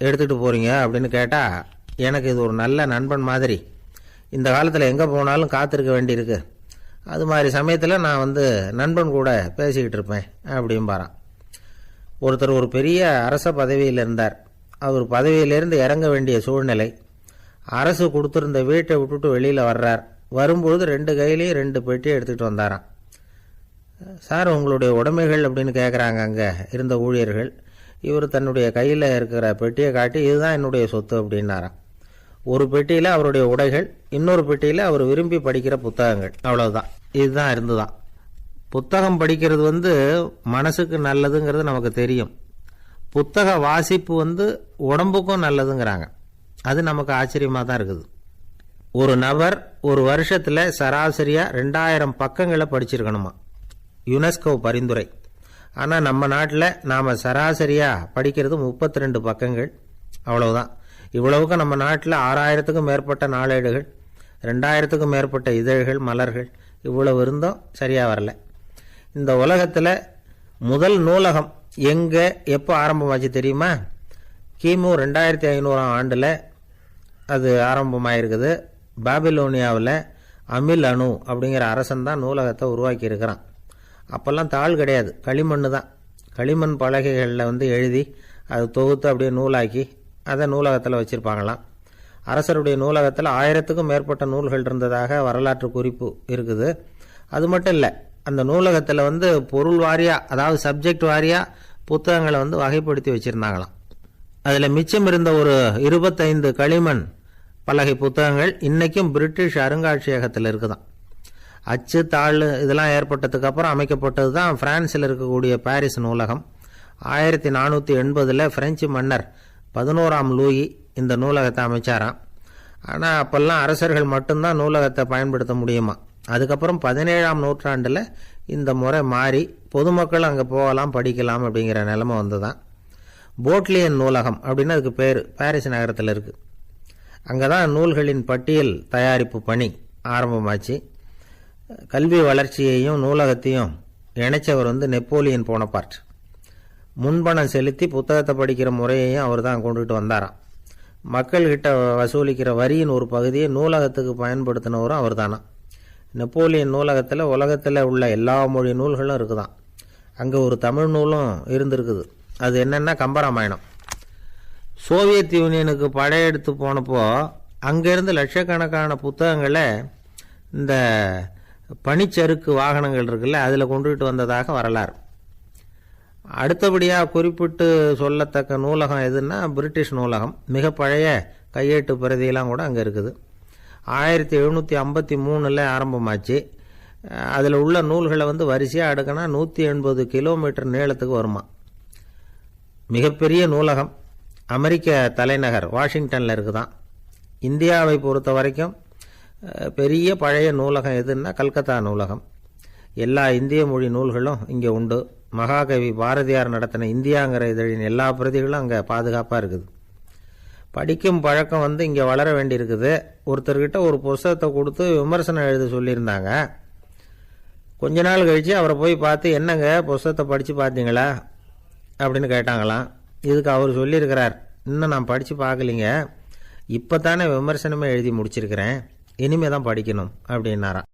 எடுத்துகிட்டு போகிறீங்க அப்படின்னு கேட்டால், எனக்கு இது ஒரு நல்ல நண்பன் மாதிரி, இந்த காலத்தில் எங்கே போனாலும் காத்திருக்க வேண்டியிருக்கு, அது மாதிரி சமயத்தில் நான் நண்பன் கூட பேசிக்கிட்டு இருப்பேன் அப்படிம்பாரான். ஒருத்தர் ஒரு பெரிய அரச பதவியில் இருந்தார். அவர் பதவியிலேருந்து இறங்க வேண்டிய சூழ்நிலை. அரசு கொடுத்துருந்த வீட்டை விட்டுட்டு வெளியில் வர்றார். வரும்பொழுது 2 கையிலையும் 2 பெட்டியை எடுத்துகிட்டு வந்தாராம். சார் உங்களுடைய உடைமைகள் அப்படின்னு கேட்குறாங்க அங்கே இருந்த ஊழியர்கள். இவர் தன்னுடைய கையில் இருக்கிற பெட்டியை காட்டி, இதுதான் என்னுடைய சொத்து அப்படின்னாராம். ஒரு பெட்டியில் அவருடைய உடைகள், இன்னொரு பெட்டியில் அவர் விரும்பி படிக்கிற புத்தகங்கள். அவ்வளவுதான். இதுதான் இருந்துதான். புத்தகம் படிக்கிறது மனசுக்கு நல்லதுங்கிறது நமக்கு தெரியும். புத்தக வாசிப்பு உடம்புக்கும் நல்லதுங்கிறாங்க. அது நமக்கு ஆச்சரியமாக தான் இருக்குது. ஒரு நபர் ஒரு வருஷத்தில் சராசரியாக 2000 பக்கங்களை படிச்சிருக்கணுமா, யுனெஸ்கோ பரிந்துரை. ஆனால் நம்ம நாட்டில் நாம் சராசரியாக படிக்கிறது 32 பக்கங்கள். அவ்வளவுதான். இவ்வளவுக்கு நம்ம நாட்டில் 6000க்கும் மேற்பட்ட நாளேடுகள், 2000க்கும் மேற்பட்ட இதழ்கள், மலர்கள், இவ்வளவு இருந்தும் சரியாக வரல. இந்த உலகத்தில் முதல் நூலகம் எங்கே எப்போ ஆரம்பமாச்சு தெரியுமா? கிமு 2500 ஆண்டில் அது ஆரம்பமாயிருக்குது. பாபிலோனியாவில் அமில் அணு அப்படிங்கிற அரசன் தான் நூலகத்தை உருவாக்கி இருக்கிறான். அப்போல்லாம் தாள் கிடையாது, களிமண் தான். களிமண் பலகைகளில் எழுதி அது தொகுத்து அப்படியே நூலாக்கி அதை நூலகத்தில் வச்சுருப்பாங்களாம். அரசருடைய நூலகத்தில் 1000க்கும் மேற்பட்ட நூல்கள் இருந்ததாக வரலாற்று குறிப்பு இருக்குது. அது மட்டும் இல்லை, அந்த நூலகத்தில் பொருள் வாரியாக, அதாவது சப்ஜெக்ட் வாரியாக புத்தகங்களை வகைப்படுத்தி வச்சுருந்தாங்களாம். அதில் மிச்சம் இருந்த ஒரு 25 களிமண் பலகை புத்தகங்கள் இன்றைக்கும் பிரிட்டிஷ் அருங்காட்சியகத்தில் இருக்குதான். அச்சு தாள் இதெல்லாம் ஏற்பட்டதுக்கு அப்புறம் அமைக்கப்பட்டது தான் பிரான்சில் இருக்கக்கூடிய பாரிஸ் நூலகம். 1480 பிரெஞ்சு மன்னர் 11ஆம் லூயி இந்த நூலகத்தை அமைச்சாராம். ஆனால் அப்போல்லாம் அரசர்கள் மட்டும்தான் நூலகத்தை பயன்படுத்த முடியுமா. அதுக்கப்புறம் 17ஆம் நூற்றாண்டில் இந்த முறை மாறி பொதுமக்கள் அங்கே போகலாம், படிக்கலாம் அப்படிங்கிற நிலைமை வந்துதான். போட்லியன் நூலகம் அப்படின்னு அதுக்கு பேர், பாரிஸ் நகரத்தில் இருக்குது. அங்கே தான் நூல்களின் பட்டியல் தயாரிப்பு பணி ஆரம்பமாச்சு. கல்வி வளர்ச்சியையும் நூலகத்தையும் இணைச்சவர் நெப்போலியன் போனபார்ட். முன்பணம் செலுத்தி புத்தகத்தை படிக்கிற முறையையும் அவர் தான் கொண்டுட்டு வந்தாராம். மக்கள்கிட்ட வசூலிக்கிற வரியின் ஒரு பகுதியை நூலகத்துக்கு பயன்படுத்தினவரும் அவர் தானா. நெப்போலியன் நூலகத்தில் உலகத்தில் உள்ள எல்லா மொழி நூல்களும் இருக்குதான். அங்கே ஒரு தமிழ் நூலும் இருந்திருக்குது. அது என்னென்னா கம்பராமாயணம். சோவியத் யூனியனுக்கு படையெடுத்து போனப்போ அங்கேருந்து லட்சக்கணக்கான புத்தகங்களை இந்த பனிச்சறுக்கு வாகனங்கள் இருக்குல்ல, அதில் கொண்டுகிட்டு வந்ததாக வரலாறு. அடுத்தபடியாக குறிப்பிட்டு சொல்லத்தக்க நூலகம் எதுன்னா பிரிட்டிஷ் நூலகம். மிக பழைய கையெழுத்து பிரதியெல்லாம் கூட அங்கே இருக்குது. 1753 ஆரம்பமாச்சு. அதில் உள்ள நூல்களை வரிசையாக அடுக்கினா 180 கிலோமீட்டர் நீளத்துக்கு வருமா. மிகப்பெரிய நூலகம் அமெரிக்க தலைநகர் வாஷிங்டனில் இருக்குதான். இந்தியாவை பொறுத்த வரைக்கும் பெரிய பழைய நூலகம் எதுன்னா கல்கத்தா நூலகம். எல்லா இந்திய மொழி நூல்களும் இங்கே உண்டு. மகாகவி பாரதியார் நடத்தின இந்தியாங்கிற இதழின் எல்லா பிரதிகளும் அங்கே பாதுகாப்பாக இருக்குது. படிக்கும் பழக்கம் இங்கே வளர வேண்டியிருக்குது. ஒருத்தர்கிட்ட ஒரு புஸ்தகத்தை கொடுத்து விமர்சனம் எழுத சொல்லியிருந்தாங்க. கொஞ்ச நாள் கழித்து அவரை போய் பார்த்து, என்னங்க புஸ்தகத்தை படித்து பார்த்தீங்களா அப்படின்னு கேட்டாங்களாம். இதுக்கு அவர் சொல்லியிருக்கிறார், இன்னும் நான் படித்து பார்க்கலிங்க, இப்போ தானே விமர்சனமே எழுதி முடிச்சிருக்கிறேன், இனிமே தான் படிக்கணும் அப்படின்னாராம்.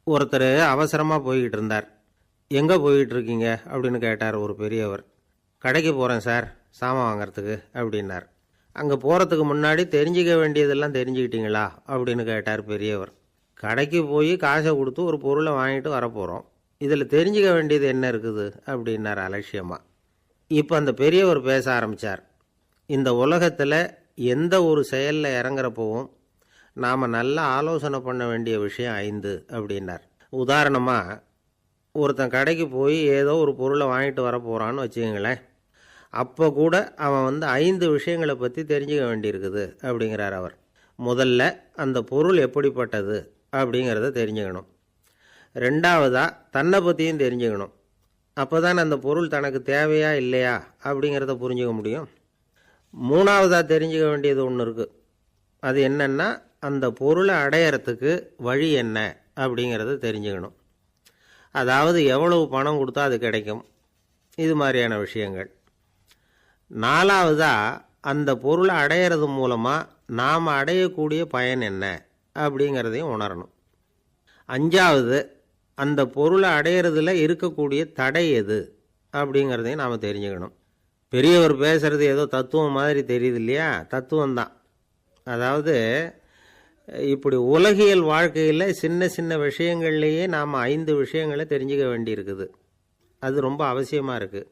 ஒருத்தர் அவசரமாக போய்கிட்டு இருந்தார். எங்கே போய்கிட்டு இருக்கீங்க அப்படின்னு கேட்டார் ஒரு பெரியவர். கடைக்கு போகிறேன் சார், சாமான் வாங்கிறதுக்கு அப்படின்னார். அங்கே போகிறதுக்கு முன்னாடி தெரிஞ்சிக்க வேண்டியதெல்லாம் தெரிஞ்சுக்கிட்டீங்களா அப்படின்னு கேட்டார் பெரியவர். கடைக்கு போய் காசை கொடுத்து ஒரு பொருளை வாங்கிட்டு வரப்போகிறோம், இதில் தெரிஞ்சிக்க வேண்டியது என்ன இருக்குது அப்படின்னார் அலட்சியமாக. இப்போ அந்த பெரியவர் பேச ஆரம்பித்தார். இந்த உலகத்தில் எந்த ஒரு செயலில் இறங்குறப்பவும் நாம் நல்லா ஆலோசனை பண்ண வேண்டிய விஷயம் 5 அப்படின்னார். உதாரணமாக, ஒருத்தன் கடைக்கு போய் ஏதோ ஒரு பொருளை வாங்கிட்டு வர போகிறான்னு வச்சுக்கங்களேன். அப்போ கூட அவன் 5 விஷயங்களை பற்றி தெரிஞ்சுக்க வேண்டியிருக்குது அப்படிங்கிறார் அவர். முதல்ல அந்த பொருள் எப்படிப்பட்டது அப்படிங்கிறத தெரிஞ்சுக்கணும். ரெண்டாவதாக தன்னை பற்றியும் தெரிஞ்சுக்கணும். அப்போ தான் அந்த பொருள் தனக்கு தேவையா இல்லையா அப்படிங்கிறத புரிஞ்சுக்க முடியும். மூணாவதாக தெரிஞ்சுக்க வேண்டியது ஒன்று இருக்குது. அது என்னென்னா, அந்த பொருளை அடையறதுக்கு வழி என்ன அப்படிங்கிறத தெரிஞ்சுக்கணும். அதாவது எவ்வளவு பணம் கொடுத்தா அது கிடைக்கும், இது மாதிரியான விஷயங்கள். நாலாவதாக அந்த பொருளை அடையிறது மூலமாக நாம் அடையக்கூடிய பயன் என்ன அப்படிங்கிறதையும் உணரணும். அஞ்சாவது, அந்த பொருளை அடையிறதுல இருக்கக்கூடிய தடை எது அப்படிங்கிறதையும் நாம் தெரிஞ்சுக்கணும். பெரியவர் பேசுகிறது ஏதோ தத்துவம் மாதிரி தெரியுது இல்லையா? தத்துவம்தான். அதாவது இப்படி உலகியல் வாழ்க்கையில் சின்ன சின்ன விஷயங்கள்லேயே நாம் 5 விஷயங்களை தெரிஞ்சுக்க வேண்டியிருக்குது. அது ரொம்ப அவசியமாக இருக்குது.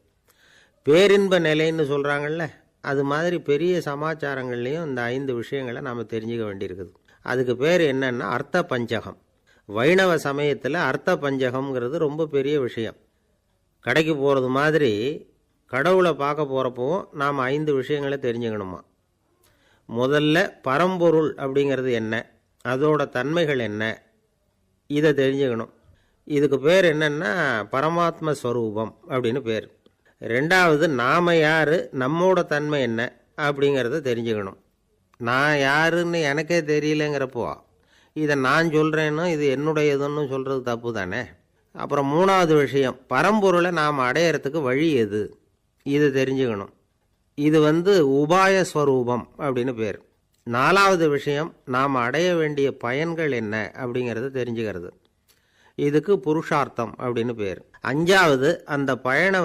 பேரின்ப நிலைன்னு சொல்கிறாங்கள்ல, அது மாதிரி பெரிய சமாச்சாரங்கள்லேயும் இந்த 5 விஷயங்களை நாம் தெரிஞ்சுக்க வேண்டியிருக்குது. அதுக்கு பேர் என்னன்னா அர்த்த பஞ்சகம். வைணவ சமயத்தில் அர்த்த பஞ்சகம்ங்கிறது ரொம்ப பெரிய விஷயம். கடைக்கு போகிறது மாதிரி கடவுளை பார்க்க போகிறப்பவும் நாம் 5 விஷயங்களை தெரிஞ்சுக்கணுமா. முதல்ல பரம்பொருள் அப்படிங்கிறது என்ன, அதோட தன்மைகள் என்ன, இதை தெரிஞ்சுக்கணும். இதுக்கு பேர் என்னன்னா பரமாத்ம ஸ்வரூபம் அப்படின்னு பேர். ரெண்டாவது, நாம் யார், நம்மோட தன்மை என்ன அப்படிங்கிறத தெரிஞ்சுக்கணும். நான் யாருன்னு எனக்கே தெரியலங்கிறப்போ இதை நான் சொல்கிறேன்னு இது என்னுடையதுன்னு சொல்கிறது தப்பு தானே. அப்புறம் மூணாவது விஷயம், பரம்பொருளை நாம் அடையிறதுக்கு வழி எது, இதை தெரிஞ்சுக்கணும். இது உபாய ஸ்வரூபம் அப்படின்னு பேர். நாலாவது விஷயம், நாம் அடைய வேண்டிய பயன்கள் என்ன அப்படிங்கிறத தெரிஞ்சுக்கிறது. இதுக்கு புருஷார்த்தம் அப்படின்னு பேர். அஞ்சாவது, அந்த பயனை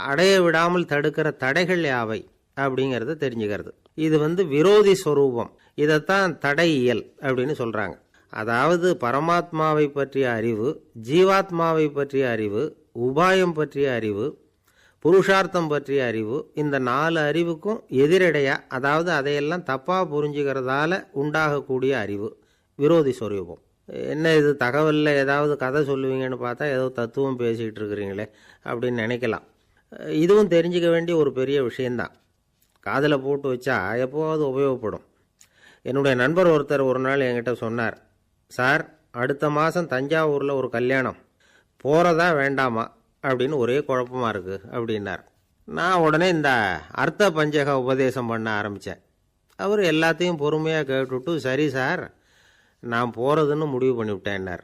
அடைய விடாமல் தடுக்கிற தடைகள் யாவை அப்படிங்கிறத தெரிஞ்சுக்கிறது. இது விரோதி ஸ்வரூபம். இதைத்தான் தடையியல் அப்படின்னு சொல்கிறாங்க. அதாவது பரமாத்மாவை பற்றிய அறிவு, ஜீவாத்மாவை பற்றிய அறிவு, உபாயம் பற்றிய அறிவு, புருஷார்த்தம் பற்றிய அறிவு, இந்த 4 அறிவுக்கும் எதிரடையா, அதாவது அதையெல்லாம் தப்பாக புரிஞ்சுக்கிறதால உண்டாகக்கூடிய அறிவு விரோதி ஸ்வரூபம். என்ன இது தகவலில் ஏதாவது கதை சொல்லுவீங்கன்னு பார்த்தா ஏதோ தத்துவம் பேசிக்கிட்டு இருக்கிறீங்களே அப்படின்னு நினைக்கலாம். இதுவும் தெரிஞ்சுக்க வேண்டிய ஒரு பெரிய விஷயந்தான். காதில் போட்டு வச்சா எப்போவாவது உபயோகப்படும். என்னுடைய நண்பர் ஒருத்தர் ஒரு நாள் என்கிட்ட சொன்னார், சார், அடுத்த மாதம் தஞ்சாவூரில் ஒரு கல்யாணம், போகிறதா வேண்டாமா அப்படின்னு ஒரே குழப்பமாக இருக்குது அப்படின்னார். நான் உடனே இந்த அர்த்த பஞ்சக உபதேசம் பண்ண ஆரம்பித்தேன். அவர் எல்லாத்தையும் பொறுமையாக கேட்டுவிட்டு, சரி சார், நான் போகிறதுன்னு முடிவு பண்ணிவிட்டேன்னார்.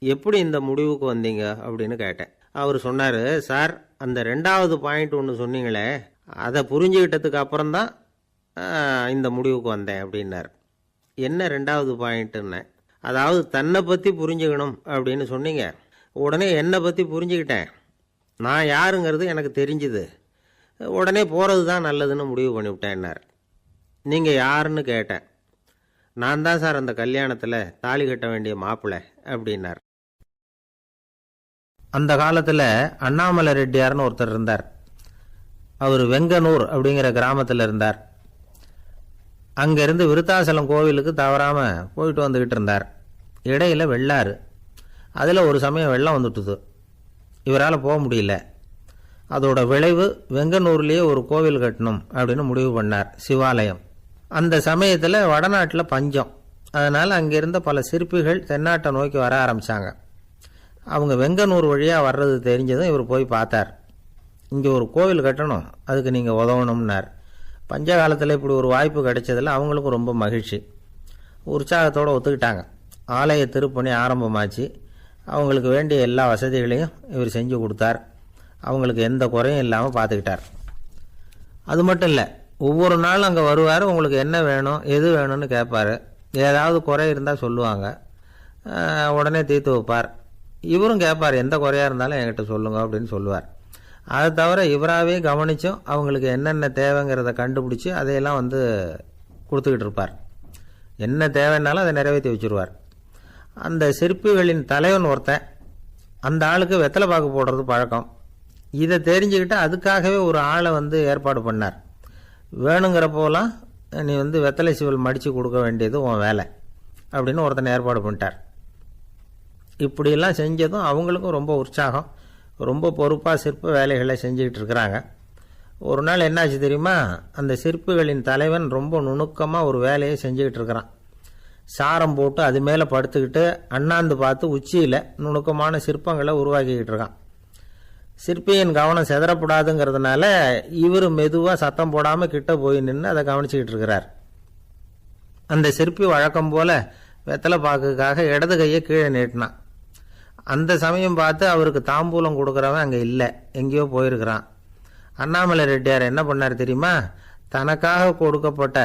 எப்படி இந்த முடிவுக்கு வந்தீங்க அப்படின்னு கேட்டேன். அவர் சொன்னார், சார், அந்த 2வது பாயிண்ட் ஒன்று சொன்னீங்களே, அதை புரிஞ்சுக்கிட்டதுக்கு அப்புறம்தான் இந்த முடிவுக்கு வந்தேன் அப்படின்னார். என்ன 2வது பாயிண்ட்டுன்னு? அதாவது தன்னை பற்றி புரிஞ்சுக்கணும் அப்படின்னு சொன்னீங்க. உடனே என்னை பற்றி புரிஞ்சுக்கிட்டேன், நான் யாருங்கிறது எனக்கு தெரிஞ்சுது, உடனே போகிறது தான் நல்லதுன்னு முடிவு பண்ணிவிட்டேன்னார். நீங்கள் யாருன்னு கேட்டேன். நான் தான் சார் அந்த கல்யாணத்தில் தாலி கட்ட வேண்டிய மாப்பிள்ளை அப்படின்னார். அந்த காலத்தில் அண்ணாமலை ரெட்டியார்னு ஒருத்தர் இருந்தார். அவர் வெங்கனூர் அப்படிங்கிற கிராமத்தில் இருந்தார். அங்கேருந்து விருத்தாசலம் கோவிலுக்கு தவறாமல் போயிட்டு வந்துக்கிட்டு இருந்தார். இடையில வெள்ளாறு, அதில் ஒரு சமயம் வெள்ளம் வந்துட்டுது. இவரால் போக முடியல. அதோட விளைவு வெங்கனூர்லேயே ஒரு கோவில் கட்டணும் அப்படின்னு முடிவு பண்ணார், சிவாலயம். அந்த சமயத்தில் வடநாட்டில் பஞ்சம். அதனால் அங்கிருந்த பல சிற்பிகள் தென்னாட்டை நோக்கி வர ஆரம்பித்தாங்க. அவங்க வெங்கனூர் வழியாக வர்றது தெரிஞ்சதும் இவர் போய் பார்த்தார். இங்கே ஒரு கோவில் கட்டணும், அதுக்கு நீங்கள் உதவணும்னார். பஞ்ச காலத்தில் இப்படி ஒரு வாய்ப்பு கிடைச்சதில் அவங்களுக்கும் ரொம்ப மகிழ்ச்சி. உற்சாகத்தோடு ஒத்துக்கிட்டாங்க. ஆலய திருப்பணி ஆரம்பமாச்சு. அவங்களுக்கு வேண்டிய எல்லா வசதிகளையும் இவர் செஞ்சு கொடுத்தார். அவங்களுக்கு எந்த குறையும் இல்லாமல் பார்த்துக்கிட்டார். அது மட்டும் இல்லை, ஒவ்வொரு நாள் அங்கே வருவார். உங்களுக்கு என்ன வேணும் எது வேணும்னு கேட்பார். ஏதாவது குறை இருந்தால் சொல்லுவாங்க, உடனே தீர்த்து வைப்பார். இவரும் கேட்பார், எந்த குறையாக இருந்தாலும் என்கிட்ட சொல்லுங்க அப்படின்னு சொல்லுவார். அதை தவிர இவராகவே கவனித்தும் அவங்களுக்கு என்னென்ன தேவைங்கிறத கண்டுபிடிச்சி அதையெல்லாம் வந்து கொடுத்துக்கிட்டு இருப்பார். என்ன தேவைன்னாலும் அதை நிறைவேற்றி வச்சுருவார். அந்த சிற்பிகளின் தலைவன் ஒருத்தன், அந்த ஆளுக்கு வெத்தலை பாக்கு போடுறது பழக்கம். இதை தெரிஞ்சுக்கிட்டு அதுக்காகவே ஒரு ஆளை வந்து ஏற்பாடு பண்ணார். வேணுங்கிறப்போலாம் நீ வந்து வெத்தலை சீவல் மடித்து கொடுக்க வேண்டியது உன் வேலை அப்படின்னு ஒருத்தனை ஏற்பாடு பண்ணிட்டார். இப்படியெல்லாம் செஞ்சதும் அவங்களுக்கும் ரொம்ப உற்சாகம். ரொம்ப பொறுப்பாக சிற்ப வேலைகளை செஞ்சுக்கிட்டு இருக்கிறாங்க. ஒரு நாள் என்னாச்சு தெரியுமா? அந்த சிற்பிகளின் தலைவன் ரொம்ப நுணுக்கமாக ஒரு வேலையை செஞ்சுக்கிட்டு இருக்கிறான். சாரம் போட்டு அது மேலே படுத்துக்கிட்டு அண்ணாந்து பார்த்து உச்சியில் நுணுக்கமான சிற்பங்களை உருவாக்கிக்கிட்டு இருக்கான். சிற்பியின் கவனம் செதறப்படாதுங்கிறதுனால இவர் மெதுவாக சத்தம் போடாமல் கிட்ட போய் நின்று அதை கவனிச்சுக்கிட்டு இருக்கிறார். அந்த சிற்பி வழக்கம் போல் வெத்தலை பாக்குக்காக இடது கையை கீழே நீட்டினான். அந்த சமயம் பார்த்து அவருக்கு தாம்பூலம் கொடுக்குறவன் அங்கே இல்லை, எங்கேயோ போயிருக்கிறான். அண்ணாமலை ரெட்டியார் என்ன பண்ணார் தெரியுமா? தனக்காக கொடுக்கப்பட்ட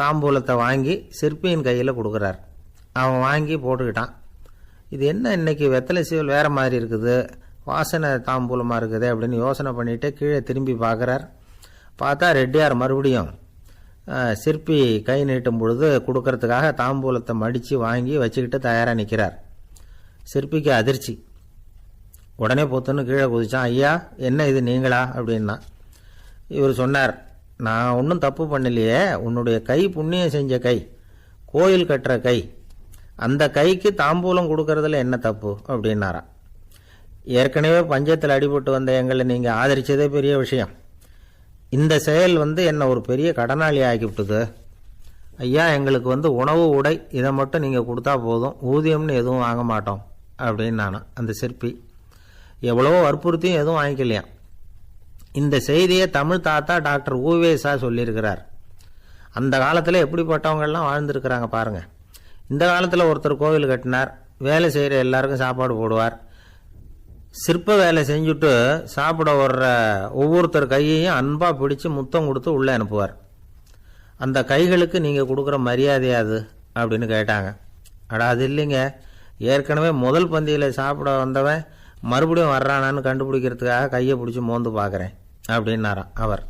தாம்பூலத்தை வாங்கி சிற்பியின் கையில் கொடுக்குறார். அவன் வாங்கி போட்டுக்கிட்டான். இது என்ன இன்னைக்கு வெத்தலை சீவல் வேறு மாதிரி இருக்குது, வாசனை தாம்பூலமாக இருக்குது அப்படின்னு யோசனை பண்ணிவிட்டு கீழே திரும்பி பார்க்குறார். பார்த்தா ரெட்டியார் மறுபடியும் சிற்பி கை நீட்டும் பொழுது கொடுக்கறதுக்காக தாம்பூலத்தை மடித்து வாங்கி வச்சுக்கிட்டு தயாராக நிற்கிறார். சிற்பிக்கு அதிர்ச்சி. உடனே பொத்துன்னு கீழே குதிச்சான். ஐயா, என்ன இது நீங்களா அப்படின்னா. இவர் சொன்னார், நான் ஒன்றும் தப்பு பண்ணலையே, உன்னுடைய கை புண்ணியம் செஞ்ச கை, கோயில் கட்டுற கை, அந்த கைக்கு தாம்பூலம் கொடுக்கறதுல என்ன தப்பு அப்படின்னாராம். ஏற்கனவே பஞ்சத்தில் அடிபட்டு வந்த எங்களை நீங்கள் ஆதரித்ததே பெரிய விஷயம். இந்த செயல் வந்து என்னை ஒரு பெரிய கடனாளி ஆக்கிவிட்டுது. ஐயா, எங்களுக்கு வந்து உணவு உடை இதை மட்டும் நீங்கள் கொடுத்தா போதும், ஊதியம்னு எதுவும் வாங்க மாட்டோம் அப்படின்னு நானும். அந்த சிற்பி எவ்வளவோ வற்புறுத்தியும் எதுவும் வாங்கிக்கலையாம். இந்த செய்தியை தமிழ் தாத்தா டாக்டர் ஊவேசா சொல்லியிருக்கிறார். அந்த காலத்தில் எப்படிப்பட்டவங்கள்லாம் வாழ்ந்துருக்கிறாங்க பாருங்கள். இந்த காலத்தில் ஒருத்தர் கோவில் கட்டினார், வேலை செய்கிற எல்லாருக்கும் சாப்பாடு போடுவார். சிற்ப வேலை செஞ்சுட்டு சாப்பிட வர்ற ஒவ்வொருத்தர் கையையும் அன்பாக பிடிச்சி முத்தம் கொடுத்து உள்ளே அனுப்புவார். அந்த கைகளுக்கு நீங்கள் கொடுக்குற மரியாதையாது அப்படின்னு கேட்டாங்க. அது இல்லைங்க, ஏற்கனவே முதல் பந்தியில் சாப்பிட வந்தவன் மறுபடியும் வர்றானான்னு கண்டுபிடிக்கிறதுக்காக கையை பிடிச்சி மோந்து பார்க்குறேன் அப்படின்னாராம் அவர்.